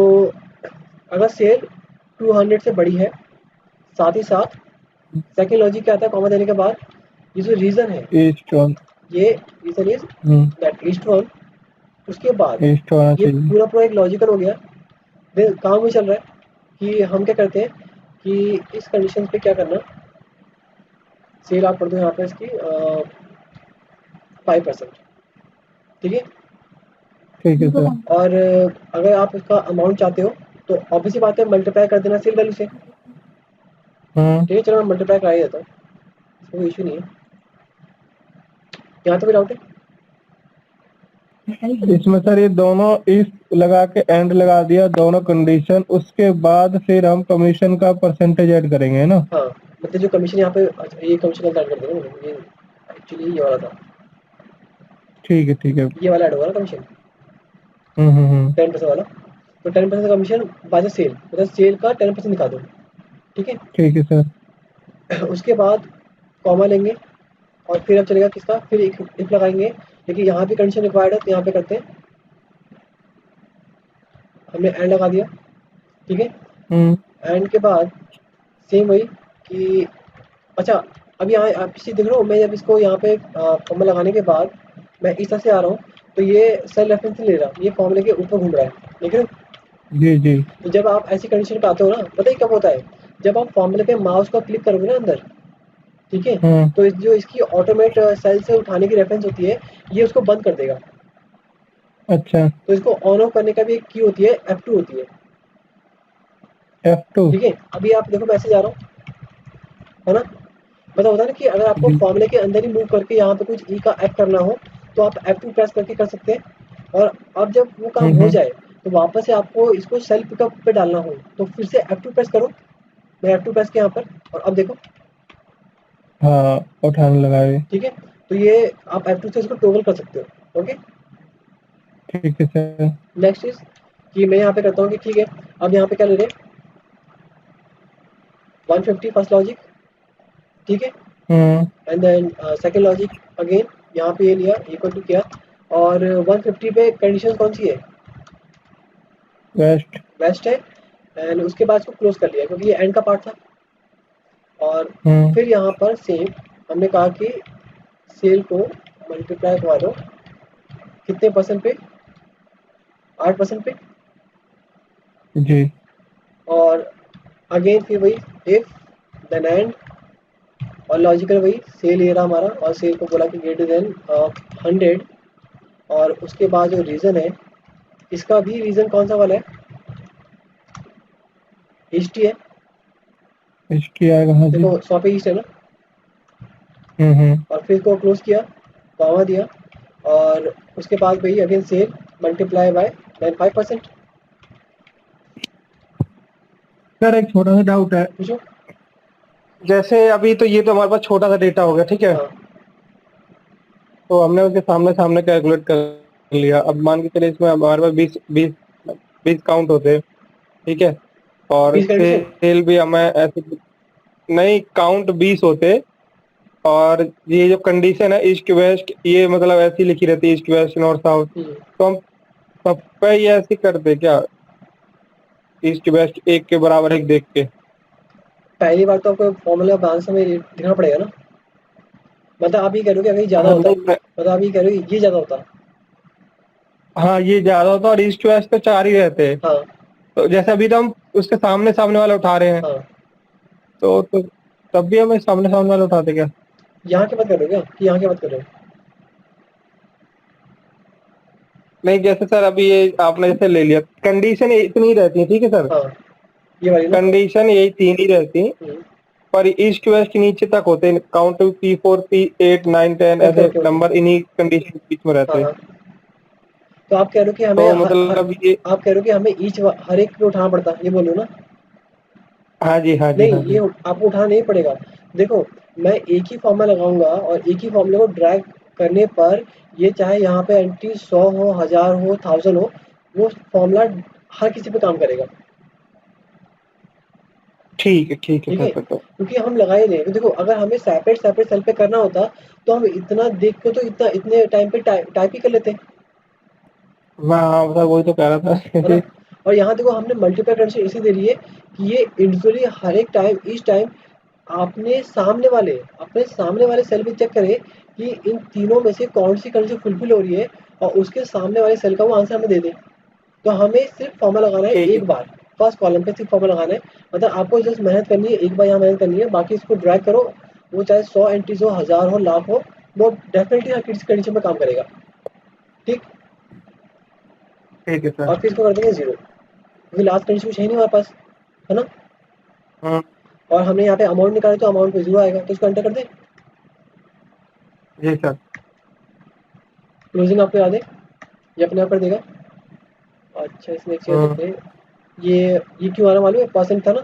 अगर सेल 200 से बड़ी है, साथ ही साथ सेकेंड लॉजिक क्या आता है, कॉमा देने के बाद ये जो रीजन है, ईस्ट वन। ये region is hmm. That east one. उसके बाद ईस्ट होना ये चाहिए। पूरा पूरा एक लॉजिकल हो गया। देन काम भी चल रहा है कि हम क्या करते हैं कि इस कंडीशन पे क्या करना, सेल आप कर दो यहाँ पे इसकी 5%। ठीक है। ठीक है सर। और अगर आप इसका अमाउंट चाहते हो तो ऑब्वियसली बात है मल्टीप्लाई कर देना सेल वैल्यू से। हम्म। ठीक है, चलो मैं मल्टीप्लाई करा ही देता हूँ, कोई इशू नहीं है। यहाँ तो भी डाउट है? इसमें सर ये दोनों इस लगा के एंड लगा दिया, दोनों कंडीशन, उसके बाद फिर हम कमीशन का परसेंटेज ऐड करेंगे, है ना। हाँ, मतलब जो कमीशन यहाँ पे, अच्छा ये कमीशन का ऐड कर देंगे, ये एक्चुअली ये वाला था, ठीक है ठीक है। ये वाला ऐड होगा ना कमीशन, हम्म। 10% वाला। तो 10% कमीशन बाय द सेल, मतलब सेल का 10% दिखा दो। ठीक है। ठीक है सर। उसके बाद कॉमा लेंगे और फिर अब चलेगा किसका, फिर एक इफ लगाएंगे, लेकिन यहाँ भी कंडीशन रिक्वायर्ड है तो यहाँ पे करते हैं हमने एंड लगा दिया, ठीक है। हम्म एंड के बाद सेम वही कि अच्छा, अब यहाँ आप चीज़ देख रहे हो, मैं जब इसको यहाँ पे फॉर्मूला लगाने के बाद मैं इस तरह से आ रहा हूँ, तो ये सेल रेफरेंस नहीं ले रहा, ये फॉर्मूले के ऊपर घूम रहा है, देख रहे हो। जी जी तो जब आप ऐसी कंडीशन पे आते हो ना, पता ही कब होता है, जब आप फॉर्मूले पे माउस को क्लिक करोगे ना अंदर, ठीक है, हम्म तो जो इसकी ऑटोमेट सेल से उठाने की रेफरेंस होती है, ये उसको बंद कर देगा। अच्छा तो इसको ऑन ऑफ करने का भी एक की होती है, F2 होती है, F2 ठीक है। अभी आप देखो मैं ऐसे जा रहा हूँ, है ना, मतलब होता है ना कि अगर आपको जी फॉर्मूले के अंदर ही मूव करके यहाँ पे कुछ ई का एफ करना हो, तो आप F2 प्रेस करके कर सकते हैं। और अब जब वो काम हो हम्म। जाए, तो वापस से आपको इसको सेल पिकअप पे डालना हो, तो फिर से F2 प्रेस करो। मैं F2 प्रेस किया यहाँ पर, और अब देखो, हाँ उठाने लगा ये। ठीक है। तो ये आप F2 से इसको टॉगल कर सकते हो, ओके। ठीक है सर। नेक्स्ट इज कि मैं यहाँ पे करता हूँ कि ठीक है, अब यहाँ पे क्या ले रहे हैं, 150 फर्स्ट लॉजिक, ठीक है। Hmm and then second logic again, यहाँ पे ये लिया, इक्वल टू किया, और 150 पे कंडीशन कौन सी है, वेस्ट। वेस्ट है। एंड उसके बाद इसको क्लोज कर लिया, क्योंकि ये एंड का पार्ट था। और हम्म फिर यहाँ पर सेम हमने कहा कि सेल को मल्टीप्लाई करवा दो, कितने परसेंट पे, 8% पे। जी और अगेन फिर वही इफ देन एंड, और लॉजिकल वही सेल ये रहा हमारा, और सेल को बोला कि ग्रेटर देन 100। और उसके बाद जो रीज़न है, इसका भी रीज़न कौन सा वाला है, ईस्ट ही है। इसकी आएगा हाँ जी। देखो 100 पे ईस्ट है ना। हम्म। और फिर इसको क्लोज किया, कॉमा दिया, और उसके बाद वही again sale multiply by 5%। Sir एक छोटा सा डाउट है, पूछो। जैसे अभी तो ये तो हमारे पास छोटा सा डेटा हो गया, ठीक है, हाँ तो हमने उसके सामने सामने कैलकुलेट कर लिया। अब मान के चलिए इसमें हमारे पास 20 20 काउंट होते हैं, ठीक है, और 20 कंडीशन। सेल भी हमें ऐसे नहीं, काउंट 20 होते, और ये जो कंडीशन है ईस्ट वेस्ट, ये मतलब ऐसी लिखी रहती है, ईस्ट वेस्ट नॉर्थ साउथ, तो हम सब पे ये ऐसे करते क्या, ईस्ट वेस्ट एक के बराबर एक देख के। पहली बार तो आपको फॉर्मूला बनाने समय देखना पड़ेगा ना, मतलब आप ये कह रहे हो कि अगर ये ज़्यादा हाँ होता, नहीं मतलब आप ये कह रहे हो कि ये ज़्यादा होता। हाँ ये ज्यादा होता, और ईस्ट वेस्ट तो 4 ही रहते हैं। हाँ तो जैसे अभी तो हम उसके सामने सामने वाले उठा रहे हैं, हाँ, तो तब भी हमें सामने सामने वाले उठाते क्या। यहाँ की बात कर रहे हो क्या, कि यहाँ की बात कर रहे हो। नहीं जैसे सर अभी ये आपने जैसे ले लिया, कंडीशन इतनी ही रहती है, ठीक है सर, हाँ ये वाली ना। कंडीशन यही 3 ही रहती है, हम्म, पर ईस्ट वेस्ट नीचे तक होते हैं, काउंट P4 P8 9 10 ओके ऐसे ओके ओके। नंबर इन्हीं कंडीशन के बीच में हाँ रहते हैं। हाँ, तो आप कह रहे हो कि हमें तो मतलब ये, आप कह रहे हो कि हमें हर एक पे उठाना पड़ता, ये बोलो ना। हाँ जी हाँ जी नहीं, हाँ ये जी। आपको उठाना नहीं पड़ेगा। देखो, मैं एक ही फॉर्मूला लगाऊंगा, और एक ही फॉर्मूले को ड्रैग करने पर, ये चाहे यहाँ पे एंट्री 100 हो, 1000 हो, 1000 हो, वो फॉर्मूला हर किसी पे काम करेगा, ठीक है ठीक सर है। फिर तो। क्योंकि हम लगा ही नहीं, तो देखो अगर हमें सेपरेट सेपरेट सेल पे करना होता, तो हम इतना देख के तो इतना इतने टाइम पे टाइप ही कर लेते, मैं हाँ सर वही तो कह रहा है ना। था। और यहाँ देखो हमने मल्टीपल कंडीशन इसी दे दी है कि ये इंडिविजुअली हर एक टाइम, ईच टाइम अपने सामने वाले सेल में चेक करें कि इन तीनों में से कौन सी कंडीशन फुलफिल हो रही है, और उसके सामने वाले सेल का वो आंसर हमें दे दें। तो हमें सिर्फ फॉर्मूला लगाना है ठीक है एक बार, फर्स्ट कॉलम पे सिर्फ फॉर्मूला लगाना है। मतलब आपको जस्ट मेहनत करनी है, एक बार यहाँ मेहनत करनी है, बाकी इसको ड्रैग करो, वो चाहे 100 एंट्रीज हो, 1000 हो, लाख हो, वो डेफिनेटली हर किसी कंडीशन में काम करेगा, ठीक। ठीक है सर। और फिर इसको कर देंगे जीरो, क्योंकि लास्ट कंडीशन कुछ है नहीं हमारे पास, है ना। हम्म और हमने यहाँ पे अमाउंट निकाले, तो अमाउंट पे जीरो आएगा, तो इसको एंटर कर दें। जी सर। क्लोजिंग आपको याद है, ये अपने आप कर देगा। अच्छा, इसमें एक चीज़ हम्म देखते हैं, ये क्यों आ रहा मालूम है, परसेंट था ना,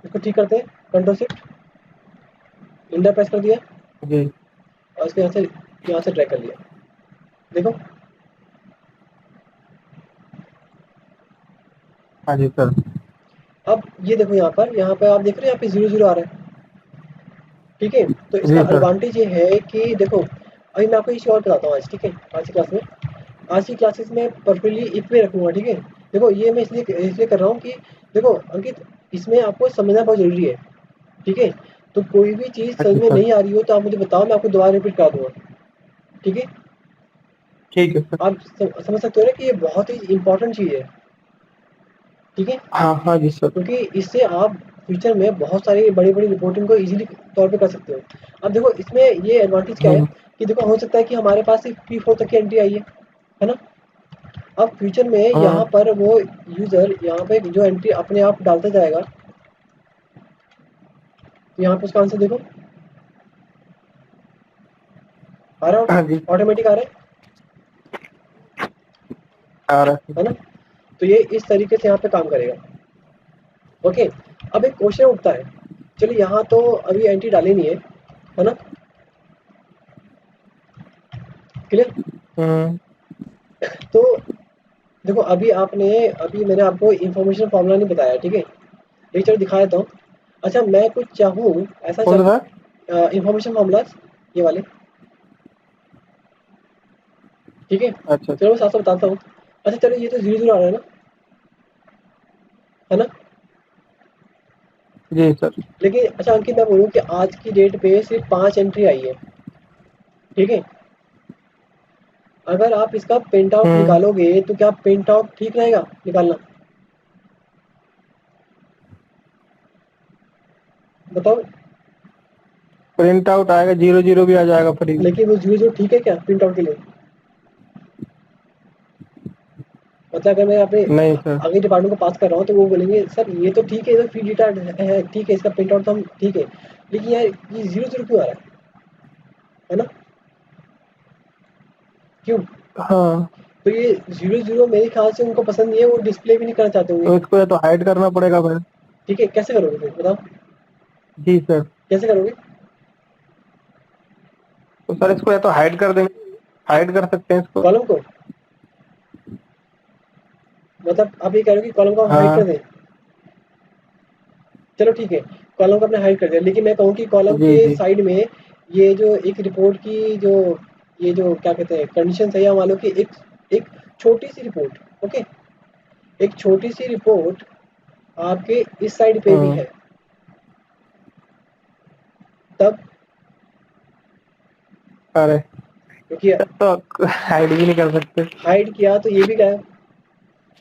इसको ठीक करते हैं, कंट्रोल शिफ्ट इंटर प्रेस कर दिया, जी और इसको यहाँ से ड्रैग कर लिया, देखो। हाँ जी सर। अब ये देखो यहाँ पर आप देख रहे हैं, यहाँ पे जीरो जीरो आ रहा है, ठीक है। तो इसका जी सर। एडवांटेज ये है कि देखो, अभी मैं आपको इस और बताता हूँ आज, ठीक है। आज की क्लास में, आज की क्लासेस में पर्टिकुलरली इफ में रखूँगा, ठीक है। देखो ये मैं इसलिए कर रहा हूँ कि देखो अंकित, इसमें आपको समझना बहुत ज़रूरी है, ठीक है? तो कोई भी चीज़ हाँ समझ जी में सर। नहीं आ रही हो तो आप मुझे बताओ, मैं आपको दोबारा रिपीट करा दूँगा, ठीक है? ठीक है सर। आप समझ सकते हो ना कि ये बहुत ही इम्पोर्टेंट चीज़ है, ठीक है? हाँ हाँ जी सर। क्योंकि इससे आप फ्यूचर में बहुत सारी बड़ी-बड़ी रिपोर्टिंग को ईज़िली तौर पे कर सकते हो। अब देखो इसमें ये एडवांटेज क्या है हम्म। कि देखो हो सकता है कि हमारे पास सिर्फ P4 तक की एंट्री आई है ना? अब फ्यूचर में यहाँ हाँ पर वो यूज़र यहाँ पे जो एंट्री अपने आप डालता जाएगा, तो यहाँ पे उसका आंसर देखो, आ रहा हाँ है, जी ऑटोमेटिक आ रहा आ रहा है। है ना? तो ये इस तरीके से यहाँ पे काम करेगा। ओके, अब एक क्वेश्चन उठता है, चलिए यहाँ तो अभी एंट्री डाली नहीं है ना? क्लियर? हम्म। तो देखो अभी मैंने आपको इन्फॉर्मेशन फॉर्मूला नहीं बताया, ठीक है? ये चलो दिखा देता हूँ। अच्छा मैं कुछ चाहूँ ऐसा कौन चल सा? इन्फॉर्मेशन फॉर्मूलाज ये वाले, ठीक है? अच्छा चलो अच्छा। मैं साथ साथ बताता हूँ। अच्छा चलो ये तो 0 0 आ रहा है ना? जी सर। लेकिन अच्छा अंकित मैं बोलूँ कि आज की डेट पे सिर्फ 5 एंट्री आई है, ठीक है? अगर आप इसका प्रिंट आउट हम्म। निकालोगे तो क्या प्रिंट आउट ठीक रहेगा निकालना? बताओ। प्रिंट आउट आएगा, 0 0 भी आ जाएगा फ्री में। लेकिन वो 0 0 ठीक है क्या प्रिंट आउट के लिए? मतलब अगर मैं अपने नहीं सर। आगे डिपार्टमेंट को पास कर रहा हूँ तो वो बोलेंगे सर ये तो ठीक है, ये तो फ्री डेटा है, ठीक है, इसका प्रिंट आउट तो हम ठीक है, लेकिन यार ये 0 0 क्यों आ रहा है ना? क्यों? हाँ, तो ये 0 0 मेरे ख्याल से उनको पसंद नहीं है, वो डिस्प्ले भी नहीं करना चाहते होंगे। तो इसको या तो हाइड करना पड़ेगा भाई। ठीक है, कैसे करोगे फिर बताओ? जी सर। कैसे करोगे? तो सर इसको या तो हाइड कर देंगे, हाइड कर सकते हैं इसको। कॉलम को, मतलब आप ये कह रहे हो कि कॉलम को हम हाइड कर हाँ। दें? चलो ठीक है, कॉलम को आपने हाइड कर दिया, लेकिन मैं कहूँ कि कॉलम जी के जी। साइड में ये जो एक रिपोर्ट की जो ये जो क्या कहते हैं कंडीशन है, या मान लो कि एक छोटी सी रिपोर्ट, ओके, एक छोटी सी रिपोर्ट आपके इस साइड पे भी हम्म। है, तब अरे, क्योंकि तो हाइड भी नहीं कर सकते। हाइड किया तो ये भी गया,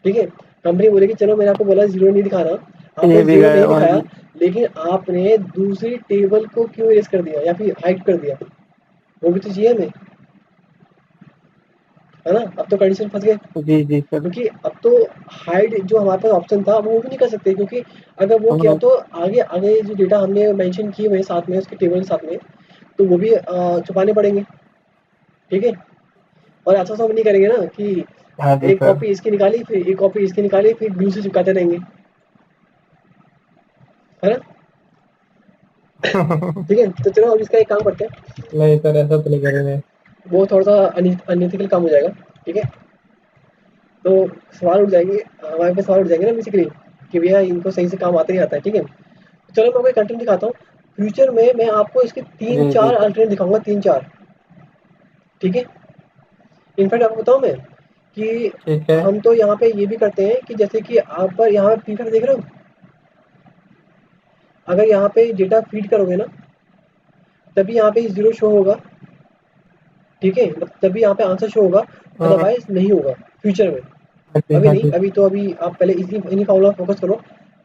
ठीक है? कंपनी बोलेगी चलो मैंने आपको बोला जीरो नहीं दिखाना, आपने ये भी जीरो गए नहीं हाँ दिखाया, जी। लेकिन आपने दूसरी टेबल को क्यों इरेज कर दिया या फिर हाइड कर दिया? वो भी तो चाहिए हमें, है ना? अब तो कंडीशन फंस गए, जी जी सर। क्योंकि अब तो हाइड जो हमारे पास ऑप्शन था वो भी नहीं कर सकते, क्योंकि अगर वो किया हम्म। तो आगे आगे जो डेटा हमने मेंशन किए हुए साथ में उसके टेबल के साथ में, तो वो भी छुपाने पड़ेंगे, ठीक है? और ऐसा सब नहीं करेंगे ना कि हाँ जी एक सर। कॉपी इसकी निकाली फिर एक कॉपी इसकी निकाली फिर ग्लू से चिपकाते रहेंगे, है ना? ठीक है, तो चलो अब इसका एक काम करते हैं, नहीं सर, ऐसा तो नहीं करेंगे। वो थोड़ा सा अनइथिकल काम हो जाएगा, ठीक है? तो सवाल उठ जाएंगे, हमारे पे सवाल उठ जाएंगे ना बेसिकली, कि भैया इनको सही से काम आता नहीं आता है, ठीक है? तो चलो मैं आपको कंटेंट दिखाता हूँ। फ्यूचर में मैं आपको इसके तीन जी जी चार सर। अल्टरनेट दिखाऊंगा, 3 4, ठीक है? इनफैक्ट आपको बताऊँ मैं कि ठीक है। हम तो यहाँ पे ये भी करते हैं कि जैसे कि आप पर यहाँ पे फीडर देख रहे हो, अगर यहाँ पे डेटा फीड करोगे ना तभी यहाँ पे जीरो शो होगा, ठीक है? तभी यहाँ पे आंसर शो होगा, हम्म। अदरवाइज नहीं होगा फ्यूचर में। हाँ जी अभी हाँ नहीं, जी। अभी आप पहले इन्हीं फॉर्मूला फोकस करो,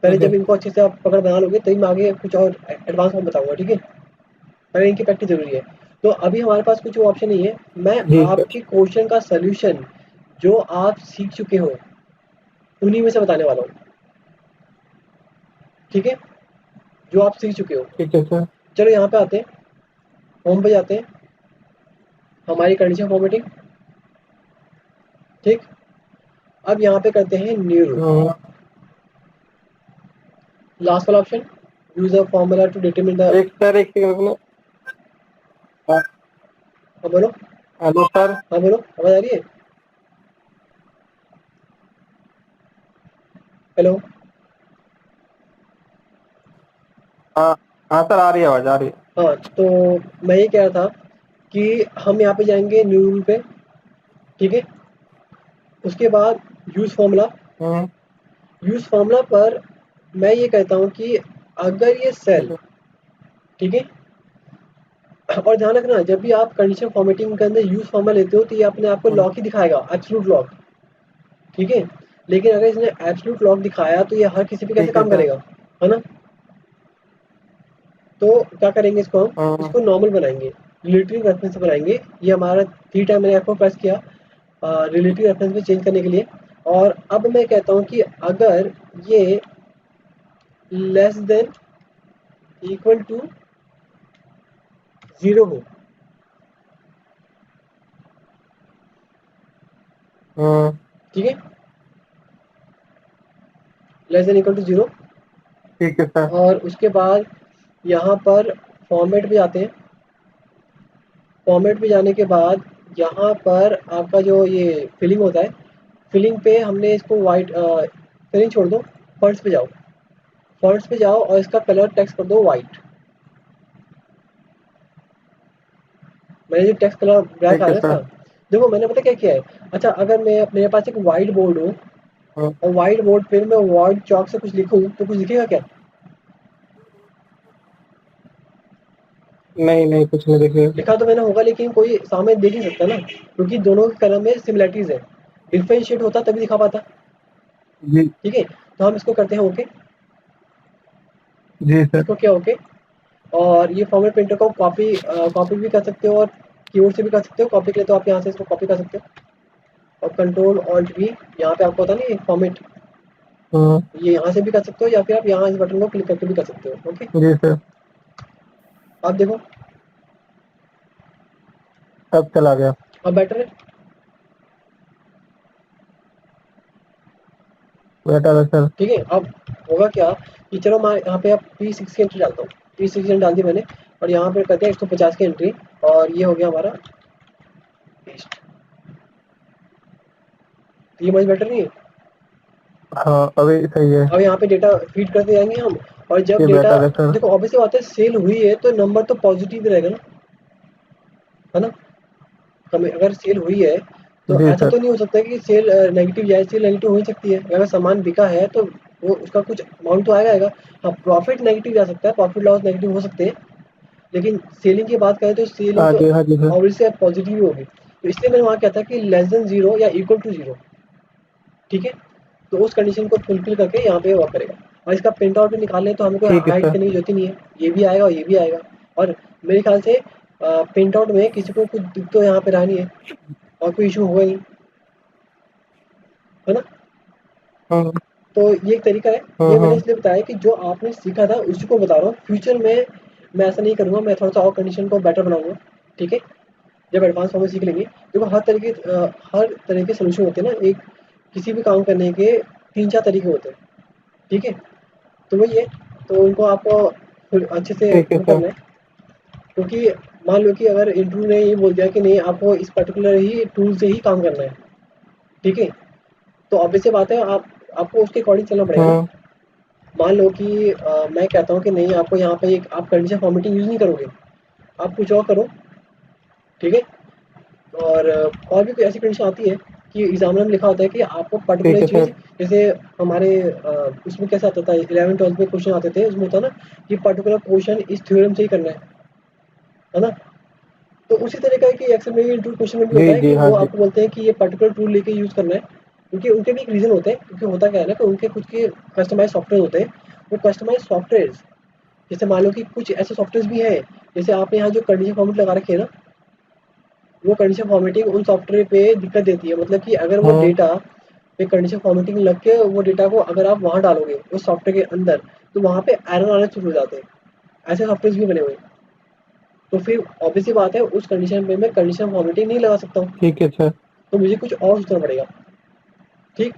पहले ठीक है। जब इनको अच्छे से आप पकड़ बना लोगे तभी मैं आगे कुछ और एडवांस में बताऊंगा, ठीक है? पहले इनकी प्रैक्टिस जरूरी है। तो अभी हमारे पास कुछ ऑप्शन नहीं है, मैं जी सर। आपके क्वेश्चन का सोल्यूशन जो आप सीख चुके हो उन्हीं में से बताने वाला हूँ, ठीक है? जो आप सीख चुके हो। ठीक है सर। चलो यहाँ पे आते हैं, होम पे जाते हैं, हमारी कंडीशन फॉर्मेटिंग, ठीक? अब यहाँ पे करते हैं न्यू रूल, हम्म। लास्ट वाला option, use a formula to determine the. एक सर, एक सेकंड रुकना। हाँ, हाँ बोलो। Hello sir. हाँ बोलो, आवाज आ रही है? हेलो। हाँ हाँ सर, आ रही है, आवाज आ रही है। हाँ, तो मैं ये कह रहा था कि हम यहाँ पे जाएंगे न्यू रूल पे, ठीक है? उसके बाद यूज फॉर्मूला, यूज फॉर्मूला पर मैं ये कहता हूँ कि अगर ये सेल, ठीक है, और ध्यान रखना जब भी आप कंडीशन फॉर्मेटिंग के अंदर यूज फॉर्मूला लेते हो तो ये अपने आप को लॉक ही दिखाएगा, एब्सोल्यूट लॉक, ठीक है। लेकिन अगर इसने एब्सोल्यूट लॉक दिखाया तो ये हर किसी पे कैसे ठीक है काम सर। करेगा, है ना। तो क्या करेंगे, इसको हम हाँ इसको नॉर्मल बनाएंगे, रिलेटिव रेफरेंस से बनाएंगे। ये हमारा 3 टाइम मैंने आपको प्रेस किया रिलेटिव रेफरेंस में चेंज करने के लिए। और अब मैं कहता हूँ कि अगर ये लेस देन इक्वल टू 0 हो, हाँ ठीक है, लेस देन इक्वल टू 0। ठीक है सर। और उसके बाद यहाँ पर फॉर्मेट पे जाते हैं। फॉर्मेट पे जाने के बाद यहाँ पर आपका जो ये फिलिंग होता है, फिलिंग पे हमने इसको वाइट, फिलिंग छोड़ दो, फॉन्ट्स पे जाओ, फॉन्ट्स पे जाओ और इसका कलर टेक्स्ट कर दो वाइट। मैंने जो टेक्स्ट कलर ब्लैक ठीक आ है रहा है इसका, सर। देखो मैंने पता क्या किया है। अच्छा, अगर मैं मेरे पास एक वाइट बोर्ड हो हाँ, और वाइट बोर्ड पे मैं वाइट चॉक से कुछ लिखूँ तो कुछ दिखेगा क्या? नहीं नहीं कुछ नहीं देखिए। लिखा तो मैंने होगा लेकिन कोई सामने देख नहीं सकता ना, क्योंकि दोनों के कलर में सिमिलैरिटीज है। डिफरेंशिएट होता तभी दिखा पाता, जी ठीक है। तो हम इसको करते हैं ओके, जी सर। इसको क्या ओके। और ये फॉर्मेट प्रिंटर को कॉपी भी कर सकते हो और कीबोर्ड से भी कर सकते हो। कॉपी के लिए तो आप यहाँ से इसको कॉपी कर सकते हो और कंट्रोल ऑल्ट भी, यहाँ पे आपको होता नहीं फॉर्मेट, हाँ ये यहाँ से भी कर सकते हो या फिर आप यहाँ इस बटन को क्लिक करके भी कर सकते हो। ओके, जी सर। आप देखो अब चला गया। अब बेटर है। बेटा था सर। ठीक है, अब होगा क्या कि चलो मैं यहाँ पे अब P6 की एंट्री डालता हूँ। P6 डाल दी मैंने और यहाँ पे करते हैं 150 की एंट्री और ये हो गया हमारा पेस्ट। ये मच बेटर नहीं है। हाँ अभी सही है। अब यहाँ पे डेटा फीड करते जाएंगे हम, और जब ये डेटा, बेटर है सर। देखो ऑब्वियसली बात है सेल हुई है तो नंबर तो पॉजिटिव रहेगा ना, है ना। अगर सेल हुई है तो जी ऐसा सर। तो नहीं हो सकता कि सेल नेगेटिव जाए। सेल नेगेटिव हो ही सकती है, अगर सामान बिका है तो वो उसका कुछ अमाउंट तो आएगा। हाँ, प्रॉफिट नेगेटिव जा सकता है, प्रॉफिट लॉस नेगेटिव हो सकते हैं, लेकिन सेलिंग की बात करें तो सेलिंग हाँ तो जी हाँ जी सर। ऑब्वियसली पॉजिटिव ही होगी। तो इसलिए मैंने वहाँ क्या था कि लेस देन 0 या इक्वल टू 0, ठीक है। तो उस कंडीशन को फुलफिल करके यहाँ पे वर्क करेगा। और इसका प्रिंट आउट भी निकाल लें तो हमें कोई ठीक है हाइड सर। करने की जरूरत ही नहीं है, ये भी आएगा और ये भी आएगा। और मेरे ख्याल से प्रिंट आउट में किसी को कुछ दिक्कत तो यहाँ पे रहा नहीं है और कोई इशू होगा नहीं, है ना। हाँ तो ये एक तरीका है। हाँ ये मैंने हाँ। इसलिए बताया कि जो आपने सीखा था उसी को बता रहा हूँ। फ्यूचर में मैं ऐसा नहीं करूँगा, मैं थोड़ा सा और कंडीशन को बेटर बनाऊंगा, ठीक है। जब एडवांस फॉर्म में सीख लेंगे, देखो हर तरह के सोल्यूशन होते हैं ना, एक किसी भी काम करने के 3-4 तरीके होते हैं, ठीक है। तो वही है, तो उनको आपको फिर अच्छे से ठीक है वो सर। करना है। क्योंकि मान लो कि अगर इंटरव्यू ने ये बोल दिया कि नहीं आपको इस पर्टिकुलर ही टूल से ही काम करना है, ठीक है, तो ऑब्वियस सी बात है आपको उसके अकॉर्डिंग चलना पड़ेगा ना। हाँ मान लो कि मैं कहता हूँ कि नहीं आपको यहाँ पे एक आप कंडीशन फॉर्मेटिंग यूज़ नहीं करोगे, आप कुछ और करो, ठीक है। और भी कोई ऐसी कंडीशन आती है कि एग्जामिनर में लिखा होता है कि आपको पर्टिकुलर ठीक है चीज़, सर। जैसे हमारे उसमें कैसा आता था 11th-12th में क्वेश्चन आते थे, उसमें होता ना कि पर्टिकुलर क्वेश्चन इस थ्योरम से ही करना है ना। तो उसी तरह का है कि एक्सेल में भी इंटरव्यू क्वेश्चन में भी होता जी है जी कि हाँ वो जी। आपको बोलते हैं कि ये पर्टिकुलर टूल लेके यूज़ करना है, क्योंकि उनके भी एक रीज़न होते हैं। क्योंकि होता क्या है ना कि उनके खुद के कस्टमाइज सॉफ्टवेयर होते हैं। वो कस्टमाइज सॉफ्टवेयर, जैसे मान लो कि कुछ ऐसे सॉफ्टवेयर भी हैं, जैसे आपने यहाँ जो कंडीशन फॉर्मेट लगा रखे है ना, वो कंडीशन फॉर्मेटिंग उन सॉफ्टवेयर पे दिक्कत देती है। मतलब कि अगर वो हाँ डेटा पे कंडीशन फॉर्मेटिंग लग के वो डेटा को अगर आप वहाँ डालोगे उस सॉफ्टवेयर के अंदर, तो वहाँ पे एरर आना शुरू हो जाते हैं। ऐसे सॉफ्टवेयर भी बने हुए हैं। तो फिर ऑब्वियस सी बात है उस कंडीशन पे मैं कंडीशन फॉर्मेटिंग नहीं लगा सकता हूँ, ठीक है सर। तो मुझे कुछ और सोचना पड़ेगा, ठीक।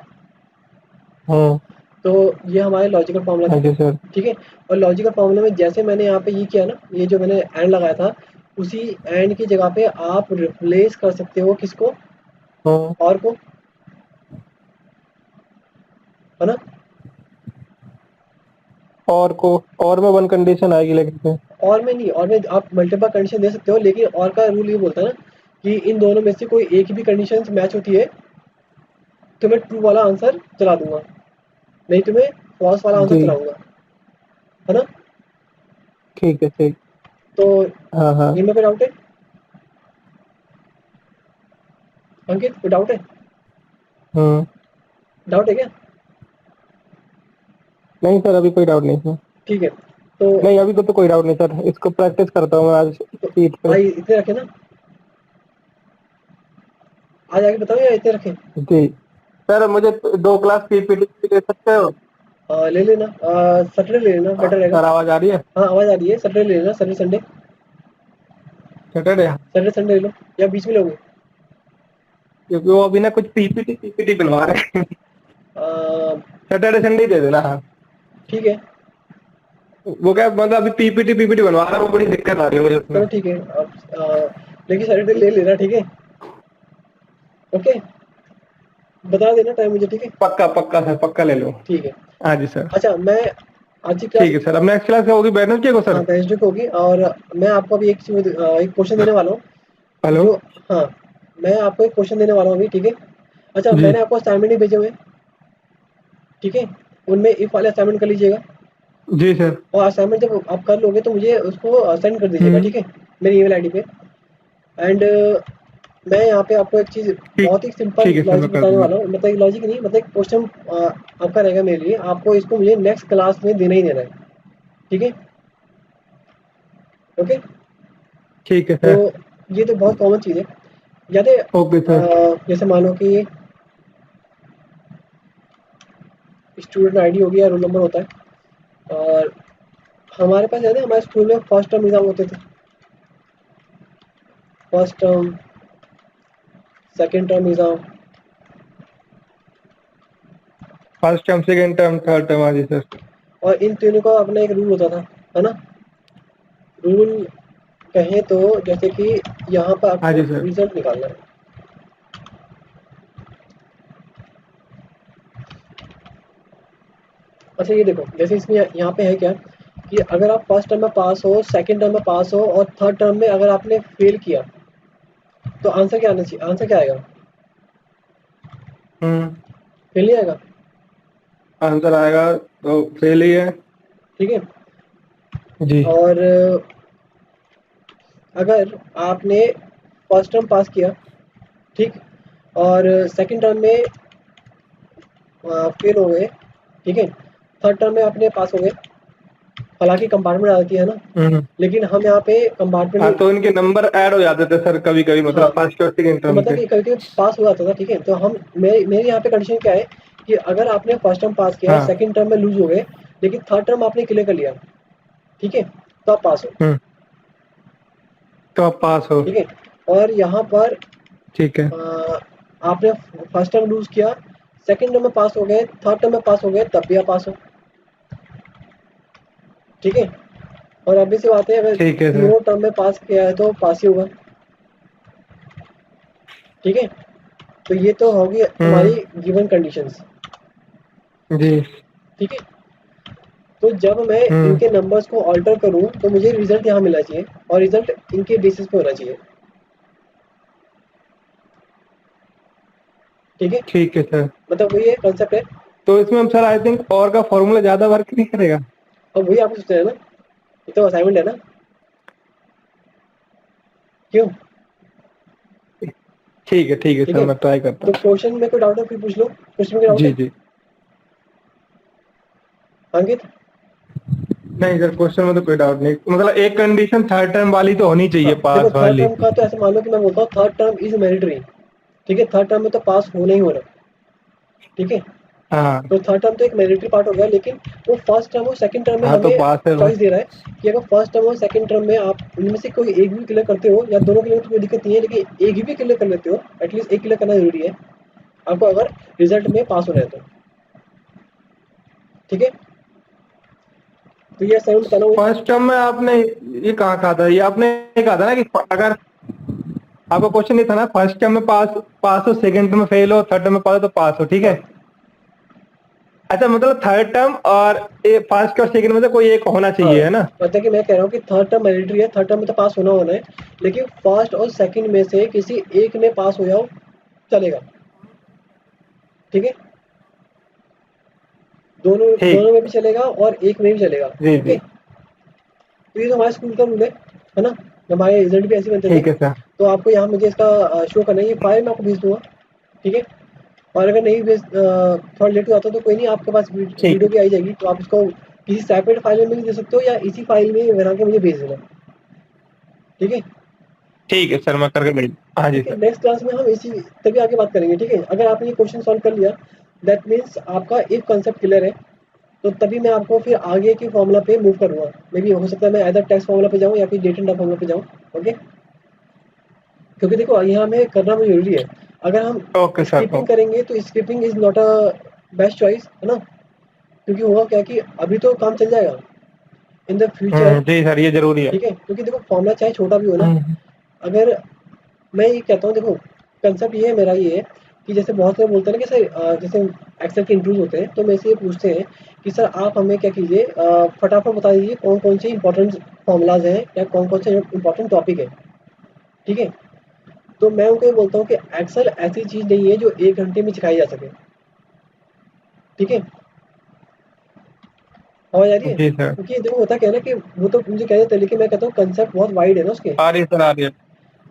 हाँ तो ये हमारे लॉजिकल फॉर्मूला हाँ थे, जी सर। ठीक है। और लॉजिकल फॉर्मूला में जैसे मैंने यहाँ पे ये किया ना, ये जो मैंने एंड लगाया था, उसी एंड की जगह पे आप रिप्लेस कर सकते हो किसको, हाँ और को, है ना। और को, और में वन कंडीशन आएगी लेकिन फिर। और में नहीं, और में आप मल्टीपल कंडीशन दे सकते हो, लेकिन और का रूल ये बोलता है ना कि इन दोनों में से कोई एक भी कंडीशन मैच होती है तुम्हें ट्रू वाला आंसर चला दूंगा, नहीं तुम्हें फॉल्स वाला आंसर जी चलाऊंगा, है ना? ठीक है ठीक। तो हाँ हाँ इनमें कोई डाउट है अंकित? कोई डाउट है? हम्म। डाउट है क्या? नहीं सर अभी कोई डाउट नहीं सर। ठीक है, तो नहीं अभी तो कोई डाउट नहीं सर, इसको प्रैक्टिस करता हूँ मैं आज सीट पे। भाई इतने रखे ना, आज आगे बताओ या इतने रखे? जी सर मुझे 2 क्लास पीपीटी दे सकते हो? ले लेना, सैटरडे ले लेना, बेटर रहेगा। सर आवाज आ रही है? हाँ आवाज़ आ रही है, सैटरडे ले लेना, Saturday Sunday. Saturday, Saturday Sunday ले लो, या बीच में लोगे? क्योंकि वो अभी ना कुछ पीपीटी बनवा रहे हैं। अ, सैटरडे संडे ही दे देना। हाँ ठीक है, वो क्या मतलब अभी पीपीटी बनवा रहा है, वो बड़ी दिक्कत आ रही है मुझे उसमें। चलो ठीक है। लेकिन सैटरडे ले लेना, ठीक है? ओके, बता देना टाइम मुझे, ठीक है? पक्का पक्का सर पक्का ले लो। ठीक है। हाँ जी सर। अच्छा, मैं आज की क्लास, ठीक है सर, अब नेक्स्ट क्लास क्या होगी, वेडनेसडे को हाँ सर? वेडनेसडे को होगी, और मैं आपको अभी एक क्वेश्चन देने वाला हूँ हेलो। जो, हाँ मैं आपको एक क्वेश्चन देने वाला हूँ अभी, ठीक है? अच्छा, जी मैंने आपको असाइनमेंट ही भेजे हुए हैं, ठीक है? उनमें इफ वाले असाइनमेंट कर लीजिएगा, जी सर। और असाइनमेंट जब आप कर लोगे तो मुझे उसको सेंड कर दीजिएगा, ठीक है? मेरी ईमेल आईडी पे। एंड मैं यहाँ पे आपको एक चीज़, ठीक। बहुत ही सिंपल ठीक है सर मैं लॉजिक कर बताने दूंगा। वाला हूँ, मतलब एक लॉजिक नहीं, मतलब एक क्वेश्चन आपका रहेगा मेरे लिए, आपको इसको मुझे नेक्स्ट क्लास में देना ही देना है, ठीक है? ओके, ठीक है तो सर। ये तो बहुत कॉमन चीज़ है, याद है? Okay sir. जैसे मान लो कि स्टूडेंट आईडी होगी या रोल नंबर होता है, और हमारे पास, याद है हमारे स्कूल में फर्स्ट टर्म एग्जाम होते थे, first term, second term exam, first term second term third term, हाँ जी सर। और इन तीनों का अपना एक रूल होता था, है ना? रूल कहें तो, जैसे कि यहाँ पर हाँ आपको जी सर। रिजल्ट निकालना है। अच्छा ये देखो, जैसे इसमें यहाँ पे है क्या, कि अगर आप फर्स्ट टर्म में पास हो, सेकंड टर्म में पास हो, और थर्ड टर्म में अगर आपने फेल किया, तो आंसर क्या आना चाहिए? आंसर क्या आएगा? हम्म। फेल नहीं आएगा, आंसर आएगा तो फेल ही है। ठीक है? जी। और अगर आपने फर्स्ट टर्म पास किया, ठीक, और सेकंड टर्म में फेल हो गए, ठीक है, थर्ड टर्म में आपने पास हो गए, हालांकि कंपार्टमेंट आ जाती है ना, हम्म। लेकिन हम यहाँ पे कंपार्टमेंट हाँ नहीं, तो इनके नंबर ऐड हो जाते थे सर कभी कभी, हाँ, मतलब फर्स्ट और सेकेंड तो टर्म मतलब पे। कि कभी-कभी पास हो जाता था, ठीक है? तो हम, मेरे यहाँ पे कंडीशन क्या है, कि अगर आपने फर्स्ट टर्म पास किया, हाँ। सेकंड टर्म में लूज़ हो गए, लेकिन थर्ड टर्म आपने क्लियर कर लिया, ठीक है? तो आप पास हो, हम्म। तो आप पास हो। ठीक है? और यहाँ पर ठीक है। आपने फर्स्ट टर्म लूज़ किया, सेकंड टर्म में पास हो गए, थर्ड टर्म में पास हो गए, तब भी आप पास हो, ठीक है? और ऑब्वियस सी बात है, अगर ठीक है सर। तीनों टर्म में पास किया है तो पास ही होगा, ठीक है? तो ये तो होगी तुम्हारी हम्म। गिवन कंडीशंस, जी। ठीक है? तो जब मैं हम्म। इनके नंबर्स को ऑल्टर करूँ तो मुझे रिजल्ट यहाँ मिलना चाहिए, और रिजल्ट इनके बेसिस पे होना चाहिए, ठीक है? ठीक है सर। मतलब वही है, कॉन्सेप्ट है। तो इसमें हम सर आई थिंक और का फॉर्मूला ज्यादा वर्क नहीं करेगा। और वही आपको सोचना है ना, ये तो असाइनमेंट है ना, क्यों? ठीक है ठीक सर, है, मैं ट्राई करता तो हूँ। क्वेश्चन में कोई डाउट है फिर पूछ लो, क्वेश्चन में कोई डाउट जी है जी। अंकित? नहीं सर क्वेश्चन में तो कोई डाउट नहीं, मतलब एक कंडीशन थर्ड टर्म वाली तो होनी हाँ चाहिए, देखो, पास थर्ड वाली। टर्म का तो ऐसे मान लो कि मैं बोलता हूँ थर्ड टर्म इज मैंडेटरी, ठीक है? थर्ड टर्म में तो पास होना ही होना, ठीक है? हाँ। तो थर्ड टर्म तो एक मैंडेटरी पार्ट हो गया, लेकिन वो फर्स्ट टर्म और सेकंड टर्म में हाँ तो हमें पास है वो। चॉइस दे रहा है कि अगर फर्स्ट टर्म और सेकंड टर्म में आप उनमें से कोई एक भी क्लियर करते हो, या दोनों क्लियर तो कोई दिक्कत नहीं है, लेकिन एक ही भी क्लियर कर लेते हो, एटलीस्ट एक क्लियर करना जरूरी है आपको, अगर रिजल्ट में पास होना है तो, ठीक है? तो ये असाइनमेंट बताना मुझे। फर्स्ट टर्म में आपने ये कहाँ कहा था, ये आपने कहा था ना कि अगर आपका क्वेश्चन ये था ना, फर्स्ट टर्म में पास पास हो, सेकंड टर्म में फेल हो, थर्ड टर्म में पास हो तो पास हो, ठीक है? हाँ, अच्छा मतलब थर्ड टर्म और फर्स्ट और सेकंड में से कोई एक होना हाँ, चाहिए, है ना? मतलब कि मैं कह रहा हूँ कि थर्ड टर्म मैंडेटरी है, थर्ड टर्म में तो पास होना होना है, लेकिन फर्स्ट और सेकंड में से किसी एक में पास हो जाओ, चलेगा, ठीक है, दोनों ठीक। दोनों में भी चलेगा और एक में भी चलेगा। जी ओके, जी। तो ये तो हमारे स्कूल का रूल है ना, हमारे रिजल्ट भी ऐसे बनते थे। ठीक है सर। तो आपको यहाँ मुझे इसका शो करना है, ये फाइल मैं आपको भेज दूंगा, ठीक है। और अगर नहीं भेज थोड़ा लेट हो जाता तो कोई नहीं, आपके पास ठीक वीडियो भी आई जाएगी, तो आप इसको किसी सेपरेट फाइल में भी दे सकते हो या इसी फाइल में बना के मुझे भेज देना, ठीक है। ठीक है सर, मैं करके भेज। हाँ जी ठीक है, सर। नेक्स्ट क्लास में हम इसी तभी आगे बात करेंगे, ठीक है। अगर आपने ये क्वेश्चन सॉल्व कर लिया, दैट मीन्स आपका एक कॉन्सेप्ट क्लियर है, तो तभी मैं आपको फिर आगे की फॉर्मूला पे मूव करूँगा। मे बी हो सकता है मैं एदर टेक्स्ट फॉर्मूला पे जाऊँ या फिर डेट एंड टाइम फॉर्मूला पे जाऊँ। ओके, क्योंकि देखो यहाँ हमें करना भी जरूरी है। अगर हम ओके सर। स्किपिंग करेंगे तो skipping is not a best choice, है ना। क्योंकि हुआ क्या कि अभी तो काम चल जाएगा इन द फ्यूचर, जी सर, ये जरूरी है। ठीक है। क्योंकि देखो फॉर्मूला चाहे छोटा भी हो ना, हम्म। अगर मैं ये कहता हूँ, देखो कंसेप्ट ये है मेरा, ये है कि जैसे बहुत लोग बोलते हैं ना कि सर जैसे एक्सेल के इंटरव्यूज होते हैं तो मेरे से ये पूछते हैं कि सर आप हमें क्या कीजिए, फटाफट बता दीजिए कौन कौन से इंपॉर्टेंट फॉर्मूलाज हैं या कौन कौन से इंपॉर्टेंट टॉपिक है, ठीक है। तो मैं उनको ये बोलता हूँ कि एक्सेल ऐसी चीज़ नहीं है जो 1 घंटे में सिखाई जा सके, ठीक है। समझ आ रही है, जी सर। क्योंकि देखो होता क्या है ना कि वो तो मुझे कह देते हैं, लेकिन मैं कहता हूँ कंसेप्ट बहुत वाइड है ना उसके। आ रही है सर, आ रही है।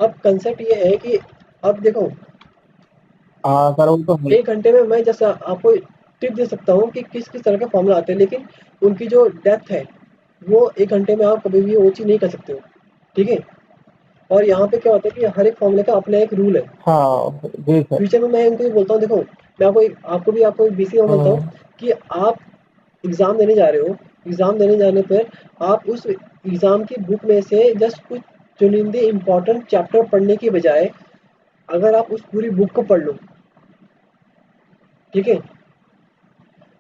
अब कंसेप्ट ये है कि अब देखो हाँ सर, वो तो है। 1 घंटे में मैं जैसा आपको टिप दे सकता हूँ कि किस किस तरह के फॉर्मूला आते हैं, लेकिन उनकी जो डेप्थ है वो 1 घंटे में आप कभी भी वो चीज़ नहीं कर सकते हो, ठीक है। और यहाँ पे क्या होता है कि हर एक फॉर्मूले का अपना एक रूल है। हाँ जी सर। फ्यूचर में मैं उनको ये बोलता हूँ, देखो मैं आपको बीसी में बोलता हूँ हम्म। कि आप एग्ज़ाम देने जा रहे हो, एग्ज़ाम देने जाने पर आप उस एग्ज़ाम की बुक में से जस्ट कुछ चुनिंदे इम्पोर्टेंट चैप्टर पढ़ने की बजाय अगर आप उस पूरी बुक को पढ़ लो, ठीक है।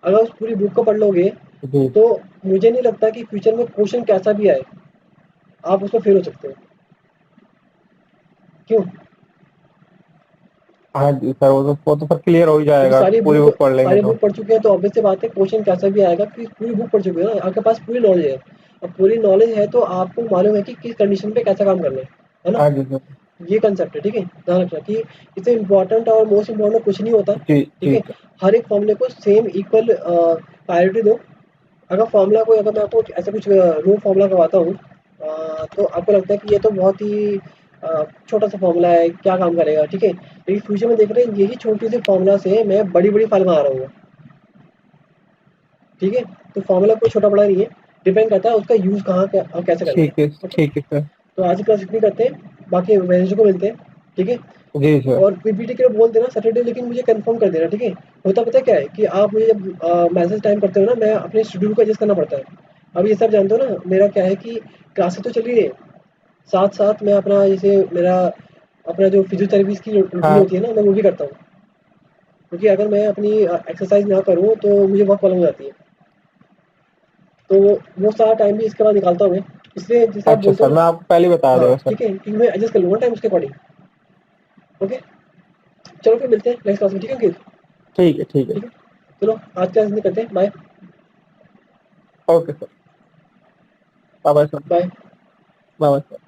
अगर उस पूरी बुक को पढ़ लोगे जी। तो मुझे नहीं लगता कि फ्यूचर में क्वेश्चन कैसा भी आए आप उसमें फेल हो सकते हो। क्यों? हाँ जी सर, वो तो सर क्लियर हो ही क्योंकि जाएगा, पूरी बुक पढ़ लेंगे सारी तो। बुक पढ़ चुके हैं तो ऑब्वियस सी बात है क्वेश्चन कैसा भी आएगा, क्योंकि पूरी बुक पढ़ चुके हो ना, आपके पास पूरी नॉलेज है। अब पूरी नॉलेज है तो आपको मालूम है कि किस कंडीशन पे कैसा काम करना है ना। हाँ जी सर। ये कंसेप्ट है, ठीक है। ध्यान रखना कि इससे इम्पोर्टेंट और मोस्ट इम्पोर्टेंट कुछ नहीं होता, जी ठीक जी है। सर। हर एक फॉर्मूले को सेम इक्वल प्रायोरिटी दो। अगर मैं आपको ऐसा कुछ रूल फॉर्मूला करवाता हूँ तो आपको लगता है कि ये तो बहुत ही छोटा सा फॉर्मूला है, क्या काम करेगा, ठीक है। लेकिन फ्यूचर में देख रहे हैं यही छोटी सी फॉर्मूला से मैं बड़ी बड़ी फाइल बना रहा हूँ, ठीक है। तो फॉर्मूला कोई छोटा बड़ा नहीं है, डिपेंड करता है उसका यूज़ कहाँ और कैसे करना है। ओके, ठीक है सर। तो आज की क्लास इतनी करते हैं, बाकी वेडनेसडे को मिलते हैं, ठीक है। जी सर। और पीपीटी के लिए बोल देना सैटरडे, लेकिन मुझे कंफर्म कर देना, ठीक है। होता पता है क्या है कि आप मुझे जब मैसेज टाइम करते हो ना, मैं अपने शेड्यूल को एडजस्ट करना पड़ता है। अब ये सब जानते हो ना, मेरा क्या है कि क्लासेस तो चल रही है, साथ साथ मैं अपना जैसे मेरा अपना जो फिजियोथेरेपी की रूटीन हाँ। होती है ना, मैं वो भी करता हूँ। क्योंकि अगर मैं अपनी एक्सरसाइज ना करूँ तो मुझे बहुत प्रॉब्लम हो जाती है। तो वो सारा टाइम भी इसके बाद निकालता हूँ मैं, इसलिए जैसे आप अच्छा बोलते सर, हो मैं ना। आपको पहले बता हाँ देगा सर। ठीक है, क्योंकि मैं एडजस्ट कर लूँगा टाइम उसके अकॉर्डिंग। ओके, चलो फिर मिलते हैं नेक्स्ट क्लास में, ठीक है अंकित। ठीक है, ठीक है। ठीक है, चलो आज का इसमें करते हैं, bye. Okay sir. Bye bye sir. Bye. Bye bye sir.